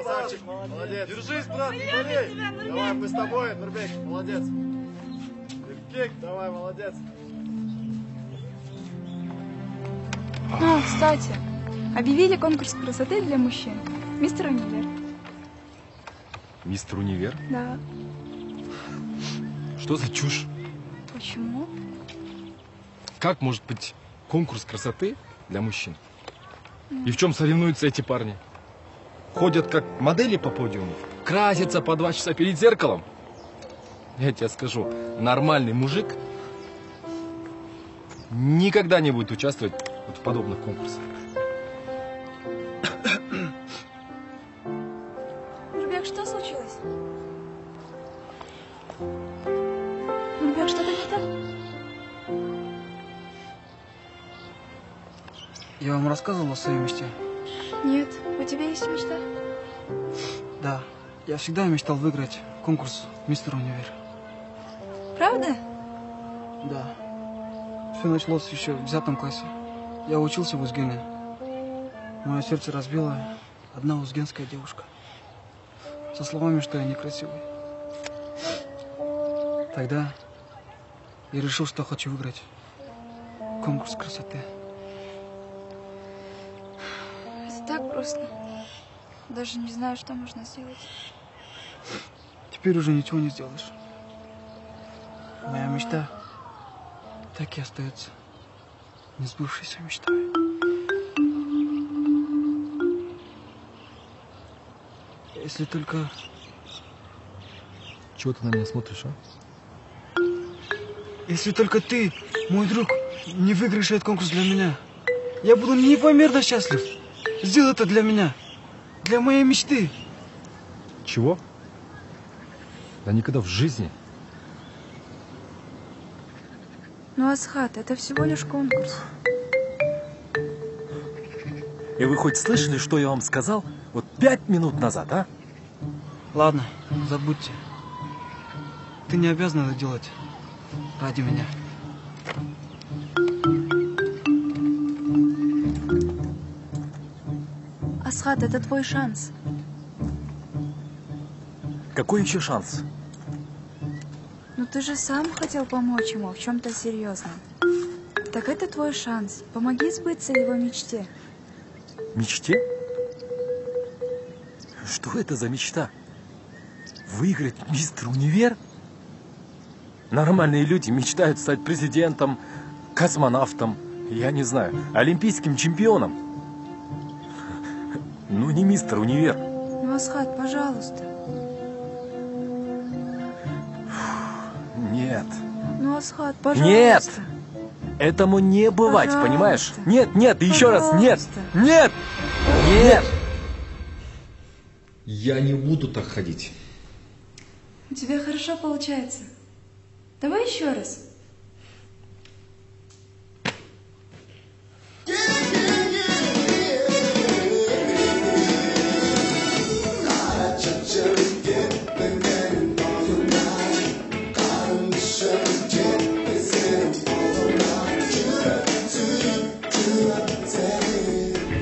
Красавчик, молодец. Держись, брат, не болей. Давай, мы с тобой, Нурбек, молодец. Кик, давай, молодец. А, кстати, объявили конкурс красоты для мужчин. Мистер Универ. Мистер Универ? Да. Что за чушь? Почему? Как может быть конкурс красоты для мужчин? И в чем соревнуются эти парни? Ходят как модели по подиуму, красятся по 2 часа перед зеркалом. Я тебе скажу, нормальный мужик никогда не будет участвовать вот в подобных конкурсах. Нурбек, что случилось? Нурбек, что-то не так? Я вам рассказывал о своей мечте? Нет. У тебя есть мечта? Да. Я всегда мечтал выиграть конкурс «Мистер Универ». Правда? Да. Все началось еще в 10 классе. Я учился в Узгене. Мое сердце разбила одна узгенская девушка. Со словами, что я некрасивый. Тогда я решил, что хочу выиграть конкурс красоты. Это так грустно. Даже не знаю, что можно сделать. Теперь уже ничего не сделаешь. Моя мечта так и остается несбывшейся мечтой. Если только... Чего ты на меня смотришь, а? Если только ты, мой друг, не выиграешь этот конкурс для меня, я буду непомерно счастлив. Сделай это для меня. Для моей мечты. Чего? Да никогда в жизни. Ну, Асхат, это всего лишь конкурс. И вы хоть слышали, что я вам сказал вот 5 минут назад, а? Ладно, забудьте. Ты не обязан это делать ради меня. Асхат, это твой шанс. Какой еще шанс? Ну ты же сам хотел помочь ему в чем-то серьезном. Так это твой шанс. Помоги сбыться его мечте. Мечте? Что это за мечта? Выиграть мистер Универ? Нормальные люди мечтают стать президентом, космонавтом, я не знаю, олимпийским чемпионом. Ну не мистер Универ. Ну, Асхат, пожалуйста. Нет. Ну, Асхат, пожалуйста. Нет! Этому не бывать, Пожалуйста. понимаешь? Нет, нет, и еще раз, нет! Пожалуйста. Нет! Нет! Я не буду так ходить. У тебя хорошо получается. Давай еще раз.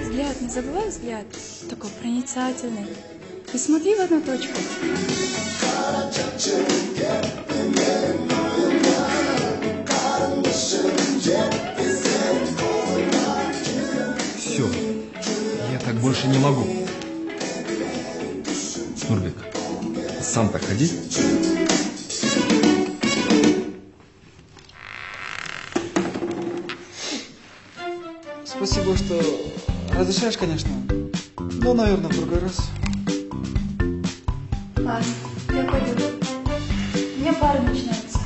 Взгляд, не забывай взгляд. Такой проницательный. И смотри в одну точку. Все, я так больше не могу. Нурбек, сам так ходи. Спасибо, что разрешаешь, конечно. Но, наверное, в другой раз. Ладно, я пойду. У меня пара начинается.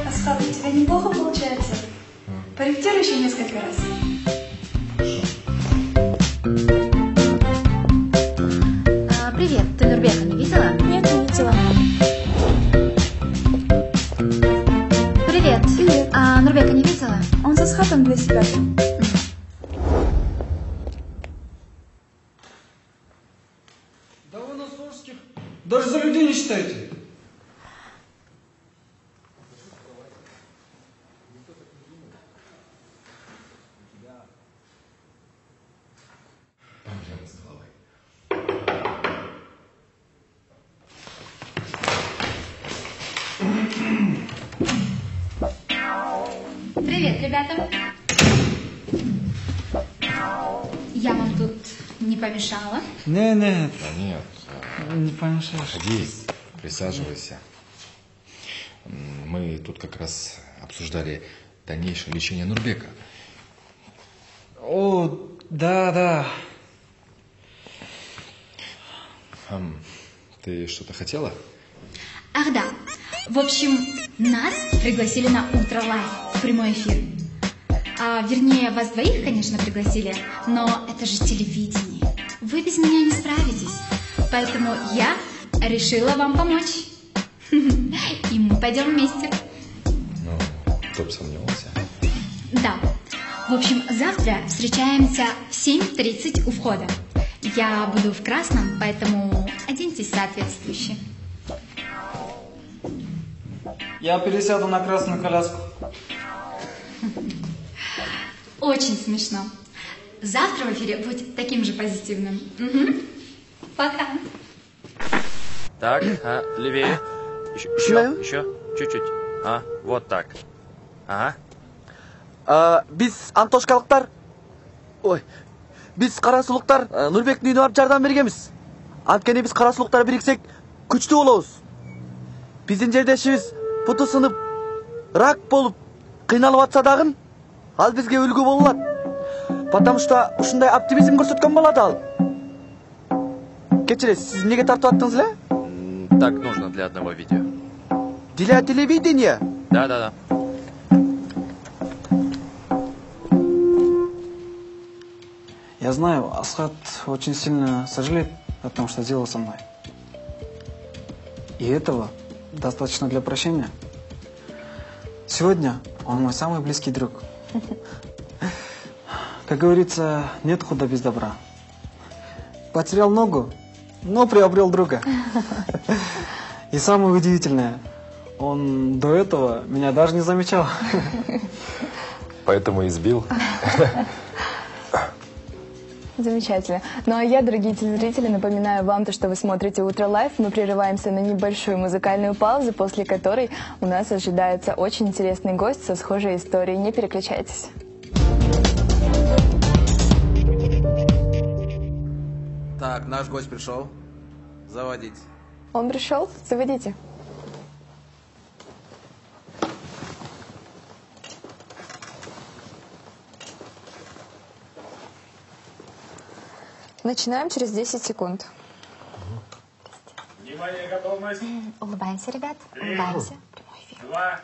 Асхат, у тебя неплохо получается. Порепетируй еще несколько раз. Привет, ты Нурбека не видела? Нет, не видела. Привет. Привет. Нурбека не видела? Он с Асхатом для себя. Да вы нас русских даже за людей не считаете. Привет, ребята. Я вам тут не помешала? Не. Да нет. Не помешаешь. Ходи, присаживайся. Мы тут как раз обсуждали дальнейшее лечение Нурбека. О, да. Ты что-то хотела? Ах да. В общем, нас пригласили на Утро Лайв в прямой эфир. Вернее, вас двоих, конечно, пригласили, но это же телевидение. Вы без меня не справитесь. Поэтому я решила вам помочь. И мы пойдем вместе. Ну, кто бы сомневался. Да. В общем, завтра встречаемся в 7:30 у входа. Я буду в красном, поэтому оденьтесь соответствующе. Я пересяду на красную коляску. Очень смешно. Завтра в эфире будь таким же позитивным. Угу. Пока. Так, левее. Еще. Чуть-чуть. Вот так. Ага. Биз антошкалыктар. Биз кара сулуктар Нурбектин үйүнө барып жардам бергенбиз. Анткени биз кара сулуктар бириксек күчтүү болобуз. Биздин жердешибиз буту сынып, рак болуп, кыйналып атса дагы, ал бизге үлгү боло алат. Потому что ушундай оптимизм көрсөткөн болот ал. Кечиресиз, сиз эмнеге тартып аттыңыз эле? Так нужно для одного видео. Для телевидения? Да. Я знаю, Асхат очень сильно сожалеет о том, что сделал со мной. И этого достаточно для прощения. Сегодня он мой самый близкий друг. Как говорится, нет худа без добра. Потерял ногу, но приобрел друга. И самое удивительное, он до этого меня даже не замечал. Поэтому избил. Замечательно. Ну а я, дорогие телезрители, напоминаю вам, что вы смотрите «Утро Лайв». Мы прерываемся на небольшую музыкальную паузу, после которой у нас ожидается очень интересный гость со схожей историей. Не переключайтесь. Так, наш гость пришел. Заводить. Он пришел? Заводите. Начинаем через 10 секунд. Внимание, готовность. Улыбаемся, ребят. Улыбаемся. Два.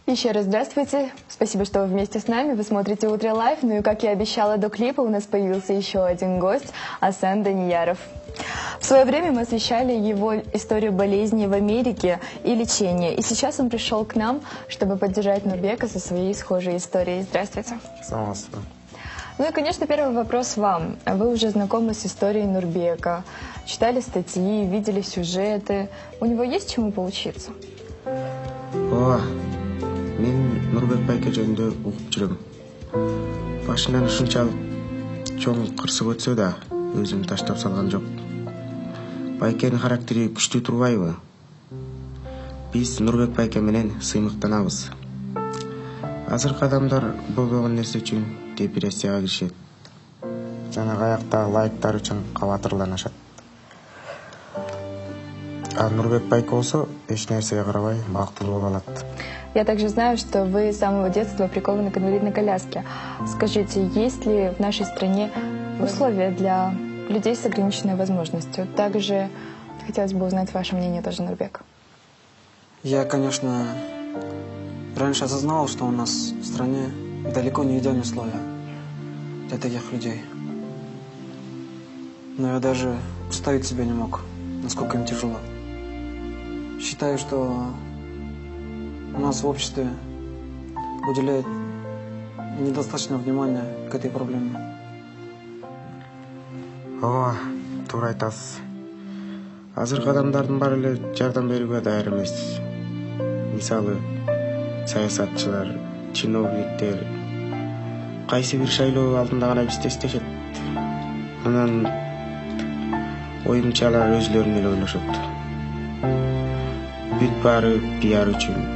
Еще раз здравствуйте. Спасибо, что вы вместе с нами. Вы смотрите «Утро Лайв». Ну и, как я обещала до клипа, у нас появился еще один гость – Асан Данияров. В свое время мы освещали его историю болезни в Америке и лечения. И сейчас он пришел к нам, чтобы поддержать Нурбека со своей схожей историей. Здравствуйте. Здравствуйте. Ну и, конечно, первый вопрос вам. Вы уже знакомы с историей Нурбека, читали статьи, видели сюжеты. У него есть чему поучиться? Ооба, мен Нурбек байке жөнүндө угуп жүрөм. Башынан ушунчалык чоң кырсык өтсө да, өзүм таштап салган жок. Байкенин характери күчтүү турбайбы? Биз Нурбек байке менен сыймыктанабыз. Азыркы адамдар болбогон нерсе үчүн депрессияга киришет. Жана каяктагы лайктар үчүн кабатырланышат. А Нурбек байке болсо эч нерсеге карабай бактылуу болуп алат. Я также знаю, что вы с самого детства прикованы к инвалидной коляске. Скажите, есть ли в нашей стране условия для людей с ограниченной возможностью? Также хотелось бы узнать ваше мнение тоже, Нурбек. Я, конечно, раньше осознал, что у нас в стране далеко не идеальные условия для таких людей. Но я даже представить себе не мог, насколько им тяжело. Считаю, что у нас в обществе уделяют недостаточно внимания к этой проблеме. Ооба, туура айтасыз. Азыркы адамдардын баары эле жардам берүүгө даяр эмес. Мисалы, саясатчылар, чиновниктер кайсы бир шайлоо алдында гана бизди эстешет. Анан оюмча алар өзүлөрүн эле ойлошот. Бүт баары пиар үчүн.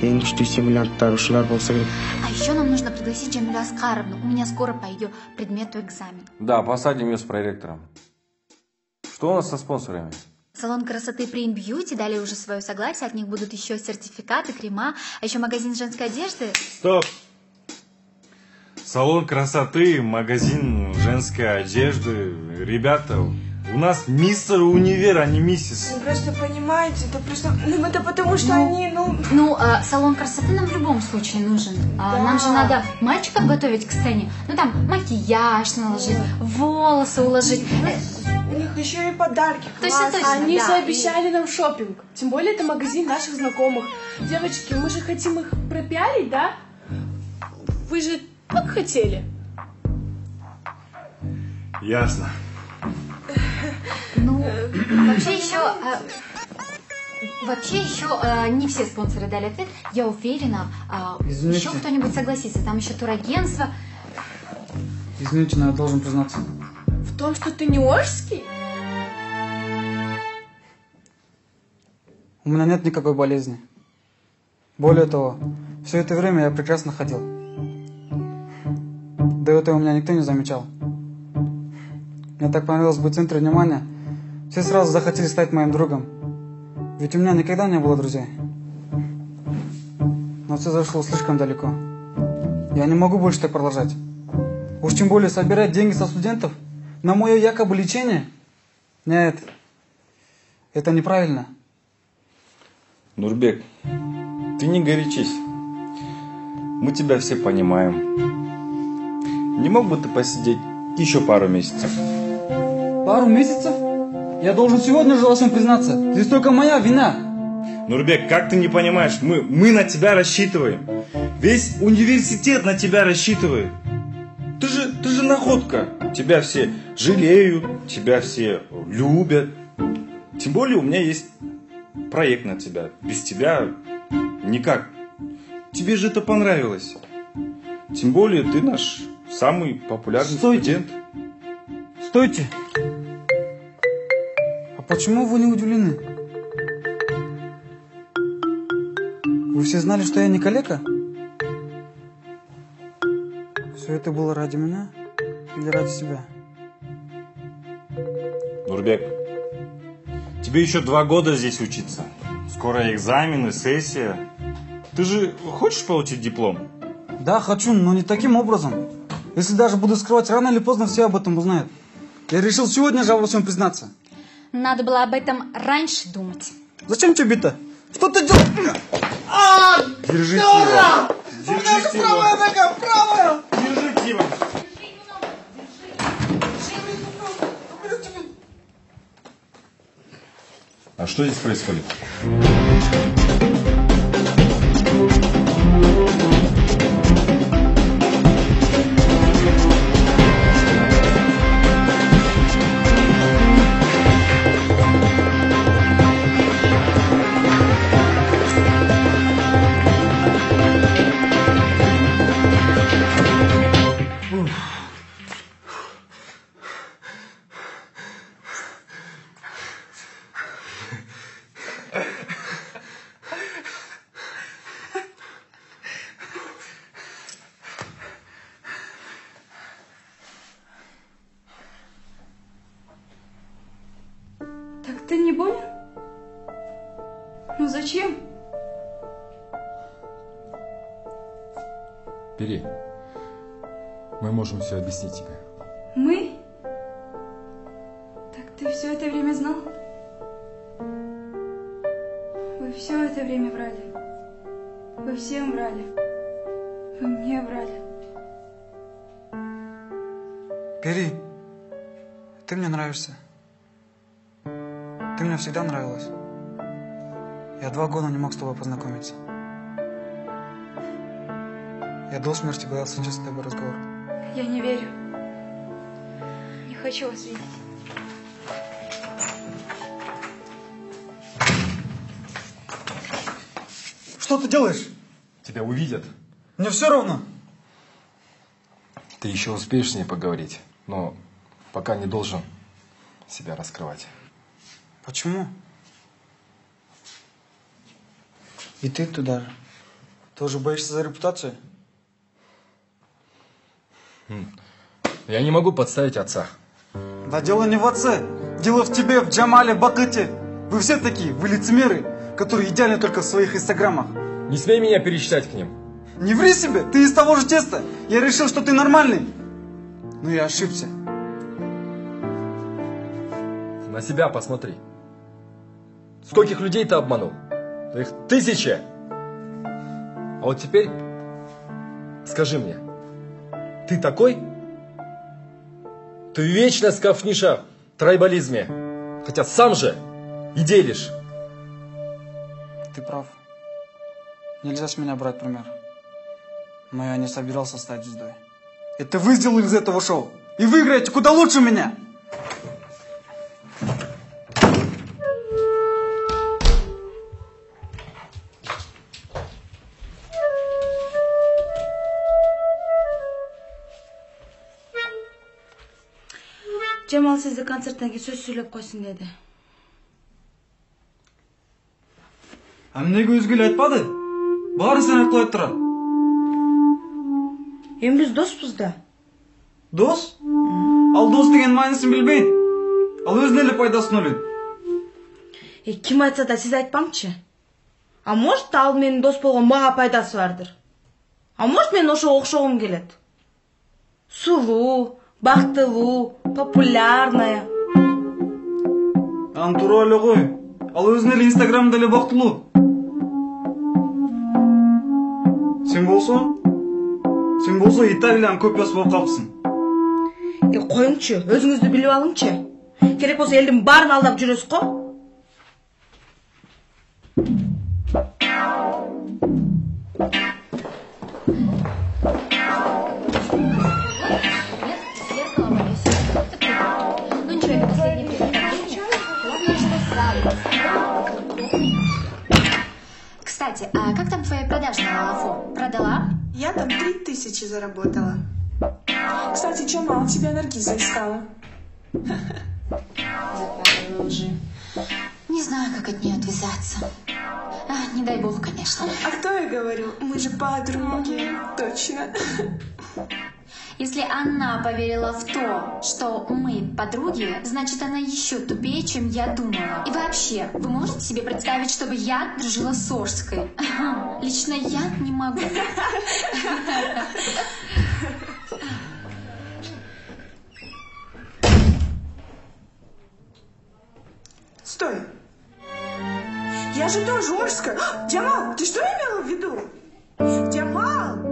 Эң күчтүү стимулянттар ушулар болсо керек. А еще нам нужно пригласить Джамилю Аскаровну. У меня скоро по ее предмету экзамен. Да, посадим ее с проректором. Что у нас со спонсорами? Салон красоты Prime Beauty дали уже свое согласие. От них будут еще сертификаты, крема, а еще магазин женской одежды. Стоп! Салон красоты, магазин женской одежды. Ребята, у нас мистер универ, а не миссис. Вы просто понимаете, это просто... Ну, это потому что они, салон красоты нам в любом случае нужен. Нам же надо мальчиков готовить к сцене. Ну, там, макияж наложить, волосы уложить. У них еще и подарки классные. Точно, Они да. же обещали нам шопинг. Тем более это магазин наших знакомых. Девочки, мы же хотим их пропиарить, да? Вы же так хотели. Ясно. Вообще еще не все спонсоры дали ответ. Я уверена, Извините. еще кто-нибудь согласится. Там еще турагентство. Извините, но я должен признаться. В том, что ты не Ожский? У меня нет никакой болезни. Более того, все это время я прекрасно ходил. До этого меня никто не замечал. Мне так понравилось быть в центре внимания. Все сразу захотели стать моим другом. Ведь у меня никогда не было друзей. Но все зашло слишком далеко. Я не могу больше так продолжать. Уж тем более собирать деньги со студентов на мое якобы лечение. Нет, это неправильно. Нурбек, ты не горячись. Мы тебя все понимаем. Не мог бы ты посидеть еще пару месяцев? Пару месяцев? Я должен сегодня же во всем признаться. Здесь только моя вина. Нурбек, как ты не понимаешь? Мы на тебя рассчитываем. Весь университет на тебя рассчитывает. Ты же находка. Тебя все жалеют, тебя все любят. Тем более у меня есть проект на тебя. Без тебя никак. Тебе же это понравилось. Тем более ты наш самый популярный студент. Стойте! А почему вы не удивлены? Вы все знали, что я не калека? Все это было ради меня или ради себя? Нурбек, тебе еще 2 года здесь учиться. Скоро экзамены, сессия. Ты же хочешь получить диплом? Да, хочу, но не таким образом. Если даже буду скрывать, рано или поздно все об этом узнают. Я решил сегодня же во всем признаться. Надо было об этом раньше думать. Зачем тебе это? Что ты делаешь? Держите его. Держите его. Правая нога, правая! Держите его. А что здесь происходит? Так ты не болен? Ну зачем? Бери. Мы можем все объяснить тебе. Мы? Так ты все это время знал? Вы все это время врали. Вы всем врали. Вы мне врали. Пери, ты мне нравишься. Ты мне всегда нравилась. Я 2 года не мог с тобой познакомиться. Я до смерти боялся начать с тобой разговор. Я не верю. Не хочу вас видеть. Что ты делаешь? Тебя увидят. Мне все равно. Ты еще успеешь с ней поговорить, но пока не должен себя раскрывать. Почему? И ты туда же. Тоже боишься за репутацию? Я не могу подставить отца. Да дело не в отце. Дело в тебе, в Джамале, Бакыте. Вы все такие, вы лицемеры, которые идеальны только в своих инстаграмах. Не смей меня перечислять к ним. Не ври себе, ты из того же теста. Я решил, что ты нормальный. Но я ошибся. На себя посмотри. Скольких людей ты обманул? Да их 1000. А вот теперь скажи мне, ты такой? Ты вечно скафнишь о трайбализме, хотя сам же и делишь. Ты прав. Нельзя с меня брать пример. Но я не собирался стать звездой. Это вы сделали из этого шоу. И вы играете куда лучше меня. Жамал сізді концерттен кейін сөз сөйлеп қойсын деді. А неге өзгелер айтпады? Бары сен айтқылай тұрады. Енді біз доспыз да. Дос? Ал дос деген маңызын білбейді. Ал өзіне эле пайдасын ойлойды. Ким айтса да сіз айтпаңызшы. А может, ал менің дос болған мага пайдасы бардыр. А может, мен ошо окшогум келет. Сулуу, бактылуу, популярная. Аны туура эле кой. Ал өзүнө эле инстаграмда эле бактылуу. Сен болсо Италиянын копиясы болуп калыпсың. Коюңчу, өзүңүздү билип алыңчы. Керек болсо элдин баарын алдап жүрөсүз го. Кстати, а как там твоя продажа на Лалафу? Продала? Я там 3000 заработала. Кстати, Джамал, тебя Наргиза искала. Западала лжи. Не знаю, как от нее отвязаться. Не дай бог, конечно. А кто я говорю? Мы же подруги. Точно. Если она поверила в то, что мы подруги, значит, она еще тупее, чем я думала. И вообще, вы можете себе представить, чтобы я дружила с Орской? Лично я не могу. Стой. Я же тоже Орская. Джамал, ты что имела в виду? Джамал!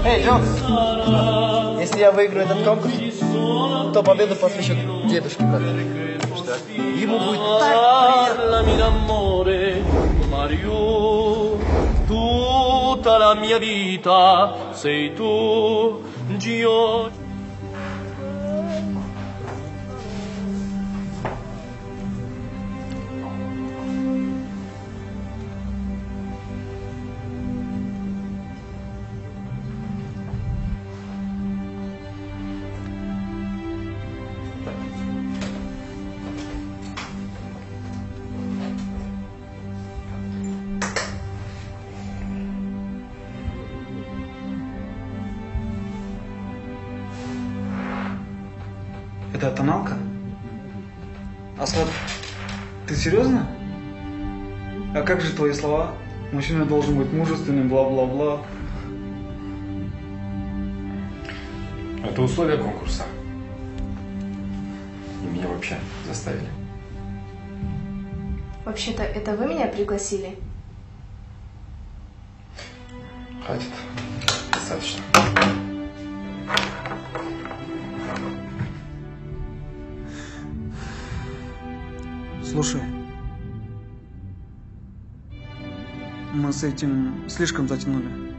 Эй, Джонс, если я выиграю этот конкурс, то победу посвящу дедушке, брат. Что? Ему будет так приятно. Это тоналка? Асхат, ты серьезно? А как же твои слова? Мужчина должен быть мужественным, бла-бла-бла. Это условия конкурса. И меня вообще заставили. Вообще-то, это вы меня пригласили? Хватит. Достаточно. Слушай, мы с этим слишком затянули.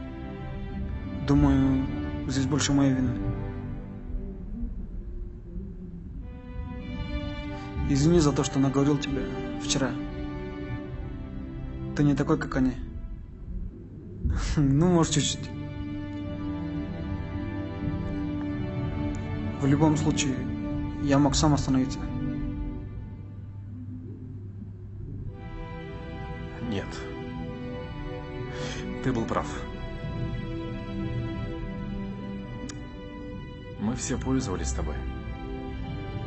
Думаю, здесь больше моей вины. Извини за то, что наговорил тебе вчера. Ты не такой, как они. Ну, может, чуть-чуть. В любом случае, я мог сам остановиться. Нет. Ты был прав. Мы все пользовались тобой.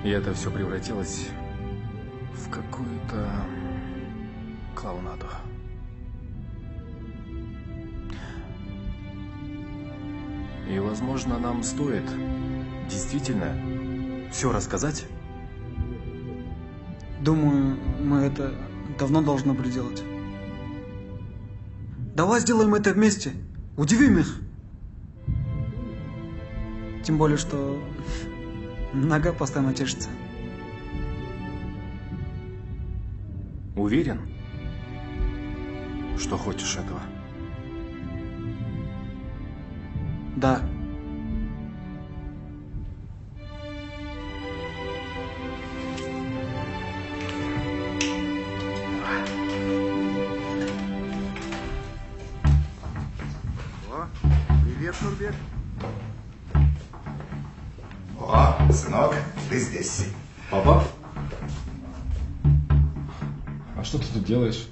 И это все превратилось в какую-то клоунаду. И, возможно, нам стоит действительно все рассказать. Думаю, мы это давно должны были делать. Давай сделаем это вместе. Удивим их. Тем более, что нога постоянно чешется. Уверен, что хочешь этого? Да. Привет, Нурбек. О, сынок, ты здесь. Папа? А что ты тут делаешь?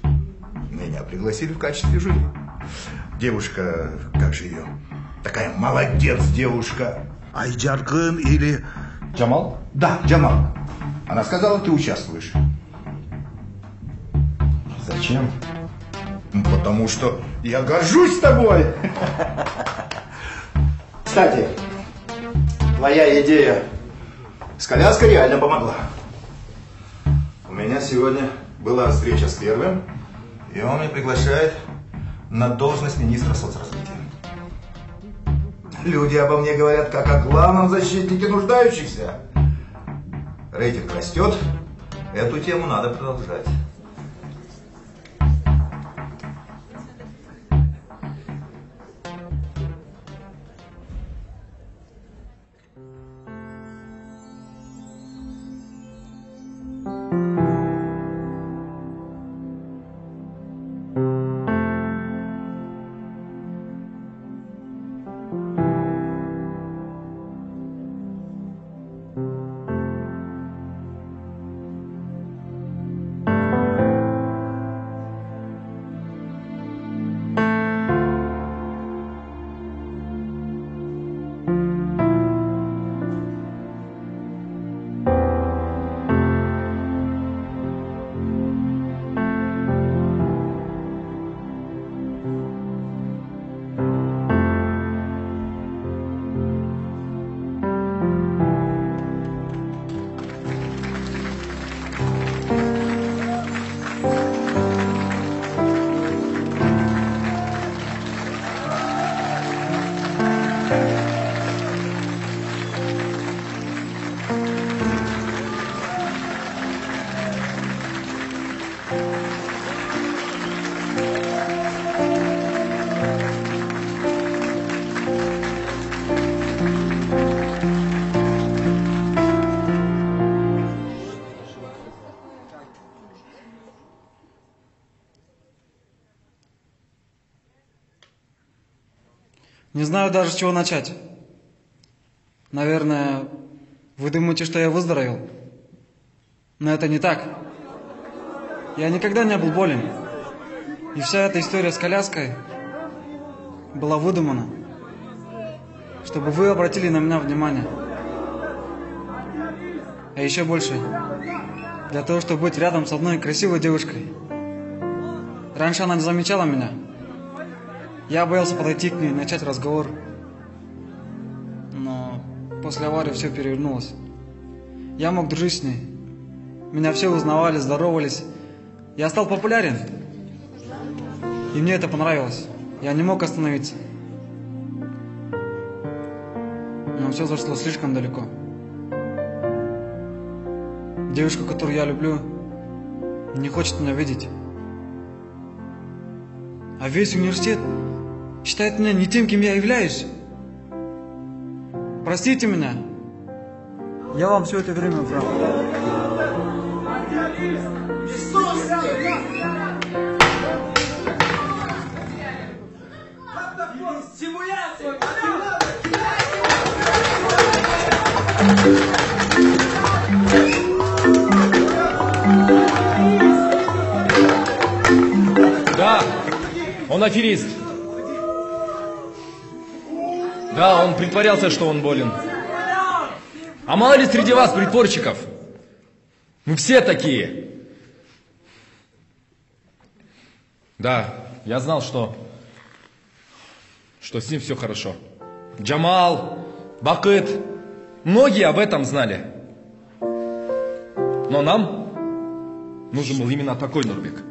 Меня пригласили в качестве жюри. Девушка, как же ее? Такая молодец девушка. Айджаргын или... Джамал? Да, Джамал. Она сказала, ты участвуешь. Зачем? Потому что я горжусь тобой. Кстати, твоя идея с коляской реально помогла. У меня сегодня была встреча с первым, и он меня приглашает на должность министра соцразвития. Люди обо мне говорят как о главном защитнике нуждающихся. Рейтинг растет, эту тему надо продолжать. Не знаю даже, с чего начать. Наверное, вы думаете, что я выздоровел? Но это не так. Я никогда не был болен. И вся эта история с коляской была выдумана, чтобы вы обратили на меня внимание. А еще больше, для того, чтобы быть рядом с одной красивой девушкой. Раньше она не замечала меня. Я боялся подойти к ней и начать разговор. Но после аварии все перевернулось. Я мог дружить с ней. Меня все узнавали, здоровались. Я стал популярен. И мне это понравилось. Я не мог остановиться. Но все зашло слишком далеко. Девушка, которую я люблю, не хочет меня видеть. А весь университет считает меня не тем, кем я являюсь. Простите меня. Я вам все это время врал. Да, он аферист. Да, он притворялся, что он болен. А мало ли среди вас притворщиков? Мы все такие. Да, я знал, что с ним все хорошо. Джамал, Бакыт, многие об этом знали. Но нам нужен был именно такой Нурбек.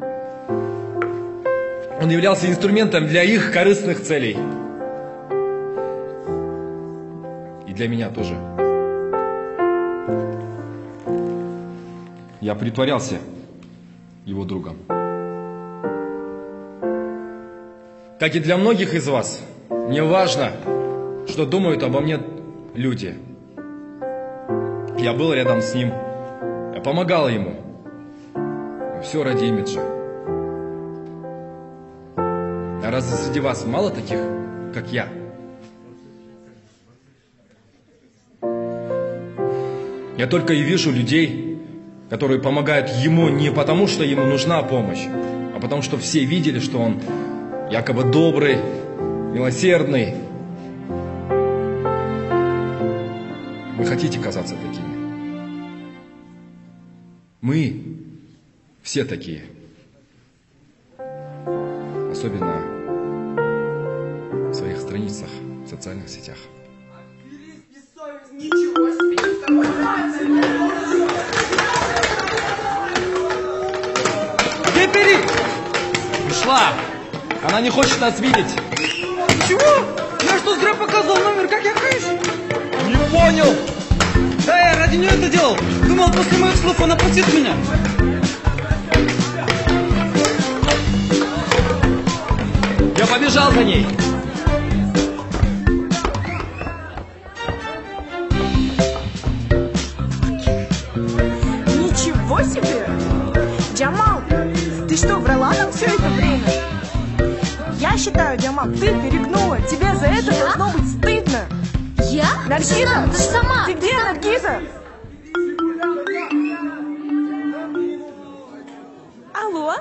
Он являлся инструментом для их корыстных целей. И для меня тоже. Я притворялся его другом. Как и для многих из вас, мне важно, что думают обо мне люди. Я был рядом с ним, я помогал ему. Все ради имиджа. А разве среди вас мало таких, как я? Я только и вижу людей, которые помогают ему не потому, что ему нужна помощь, а потому, что все видели, что он якобы добрый, милосердный. Вы хотите казаться такими? Мы все такие. Особенно в своих страницах в социальных сетях. Ничего себе! Где Пери? Ушла! Она не хочет нас видеть. Чего? Я что, зря показывал номер, как я каюсь? Не понял! Да, я ради нее это делал. Думал, после моих слов она простит меня. Я побежал за ней. Ничего себе! Джамал, ты что, врала нам все это время? Я считаю, Джамал, ты перегнула. Тебе за это должно быть стыдно. Я? Наргиза? Ты сама. Ты где, Наргиза? Алло?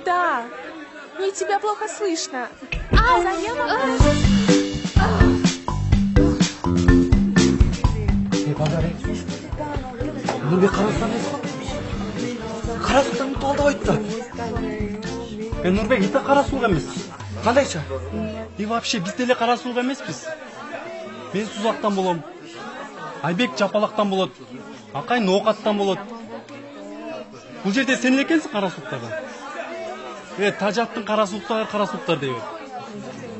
Да. Мне тебя плохо слышно. Нұрбек қарасұлтан емес пе? Қарасұлтан толды айтты. Нұрбек, иті қарасұлға емес. Қандайша? И вообще, біз деле қарасұлға емеспіз. Мен Сузақтан болам. Айбек Жапалақтан болады. Ақай Ноқаттан болады. Бұл жерде сен екенсің қарасұлтаға. Тажаттың қарасұлтар дейбі.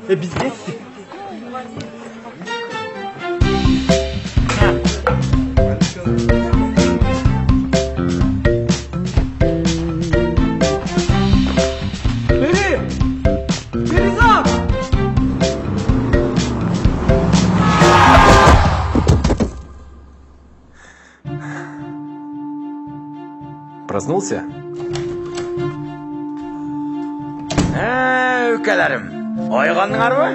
Біз кеттік. Проснулся? Өлкәләрем, ойғаныңар ба?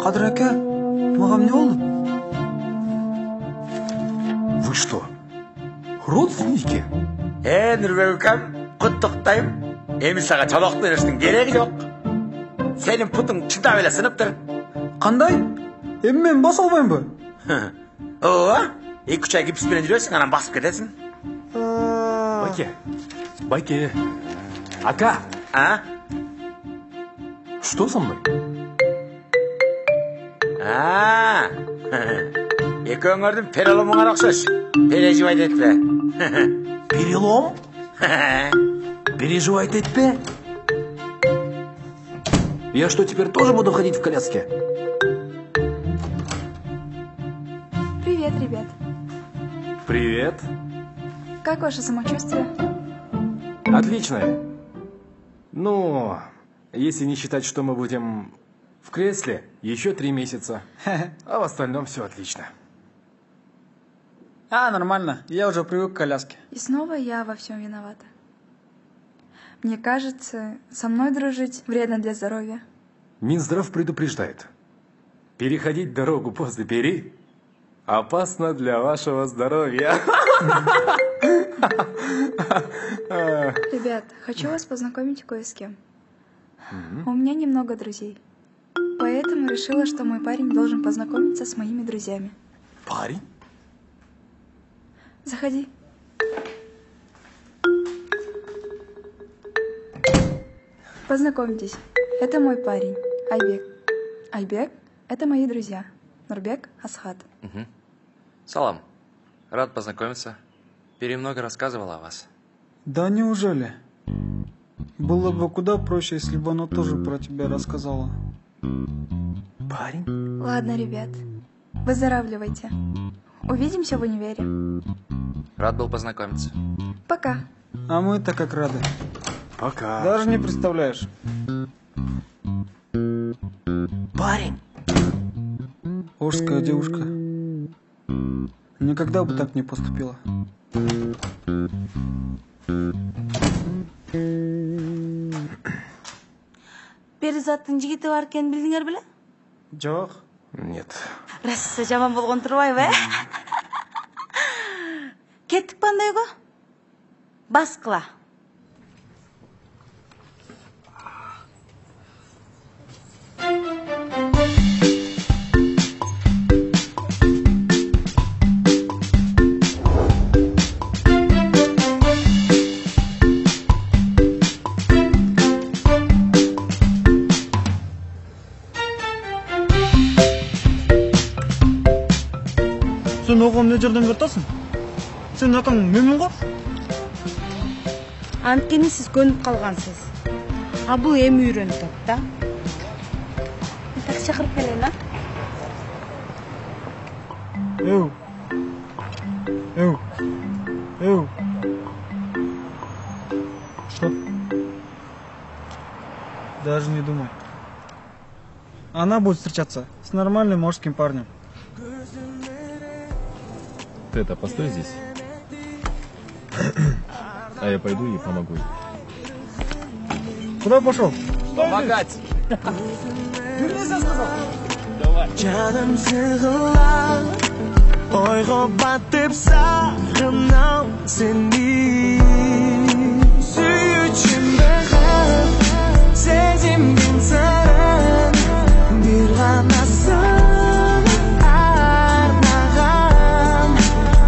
Қадыр әке, маған не oldu? Вы что, родственники? Нұрбек өлкәм, құттықтайым. Емі саға чалоқ беріштің керегі жоқ. Сенің пұтың шыдап еле сынып тұр. Қандай? Емі мен бас албайым ба? Оға, 2-3 ай гипспенен жүресің, анан басып кетесің. Байке, ака. А? Что со мной? Екеуіңердің переломыңар ұқсас. Переживать етпе. Перелом? Переживать етпе? Я что, теперь тоже буду ходить в коляске? Привет, ребят. Привет. Как ваше самочувствие? Отлично. Ну, если не считать, что мы будем в кресле, еще 3 месяца. А в остальном все отлично. Нормально. Я уже привык к коляске. И снова я во всем виновата. Мне кажется, со мной дружить вредно для здоровья. Минздрав предупреждает. Переходить дорогу после Пери опасно для вашего здоровья. Ребят, хочу вас познакомить кое с кем. У меня немного друзей. Поэтому решила, что мой парень должен познакомиться с моими друзьями. Парень? Заходи. Познакомьтесь. Это мой парень, Айбек. Айбек – это мои друзья. Нурбек, Асхат. Салам. Рад познакомиться. Пери много рассказывала о вас. Да неужели? Было бы куда проще, если бы она тоже про тебя рассказала. Парень? Ладно, ребят. Выздоравливайте. Увидимся в универе. Рад был познакомиться. Пока. А мы-то как рады. Пока. Даже не представляешь. Парень? Ожская девушка. Никогда бы так не поступила. Перизаттың жігіті бар екенін білдіңер біле? Жоқ. Нет. Расы жаман болған тұрбайбы, Кеттік бандай го? Бас қыла. Sen oğlum ne жерден берtasың? Sen атаң мөмин го? Анткени сиз көнүп калгансыз. А бул эми үйрөнүп атат да. Такси чакырып келейин, а? Эу. Что? Даже не думай. Она будет встречаться с нормальным мужским парнем. Ты это, постой здесь. А я пойду и помогу ей. Куда пошел? Помогать! Canım sıkılar, oyga batıp sağınam seni. Süyüçümde hep sezimdin sen, bir ganasın arnağan.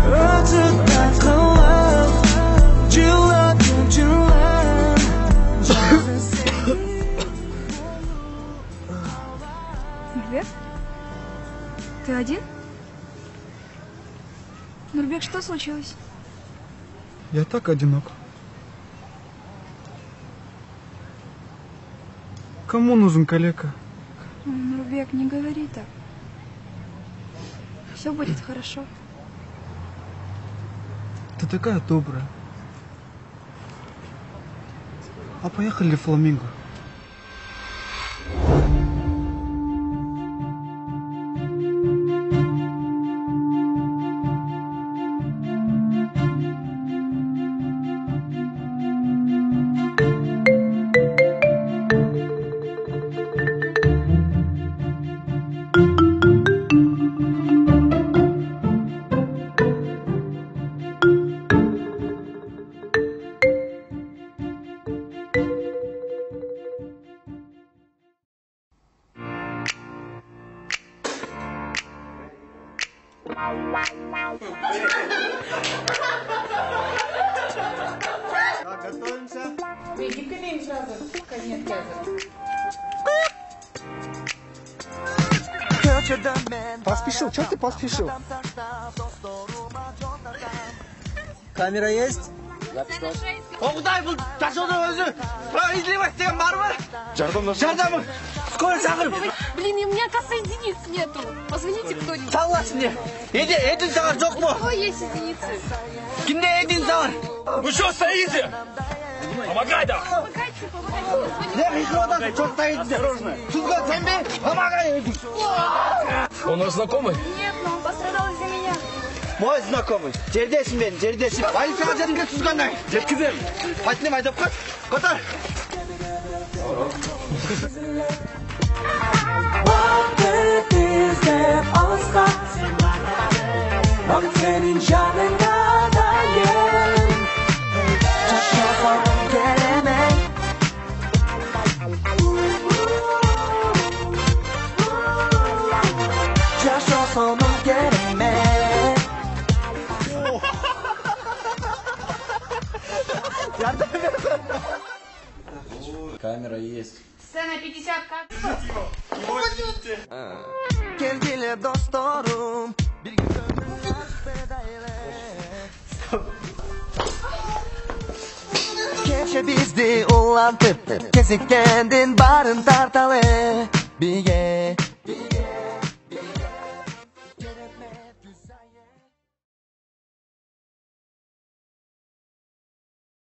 Ötükler kılıp, cıladım cılan, canı seni. Нурбек? Ты один? Нурбек, что случилось? Я так одинок. Кому нужен калека? Нурбек, не говори так. Все будет хорошо. Ты такая добрая. А поехали в Фламинго? Готовимся. Гибко не сразу. Конец Поспешил, что ты поспешил? Камера есть? Оғдай бұл ташудың өзі изливать деген бар ма? Жардамы! Скоро шақырып! Блин, у меня единиц нету. Позвоните кто-нибудь. Салласын не? Един сағар жоқ му? Ой, есть единицы. Кімде един сағар? Вы что стоите? Помогай да! Помогайте. Не қиқырладасың, жоқ стоитсіздер. Сузға сен бе? Помогай един. Он наш знакомый? Нет, но он пострадал из-за меня. Мой знакомый. Жердесім бен, жердесім. Полицияға жерінге сузғандай. Жеткізем. Патінем айтып қат. Қотар. Vakit izlep asla, bak senin canındayım. Şaşırsan gelemem. Şaşırsan gelemem. Камера есть. Сцена 50 кадров. Geldiler dostlarım, bir gün gönlümden bedayla. Keşke bizdi ulantıp, kesip kendin barın tartalı. Bilge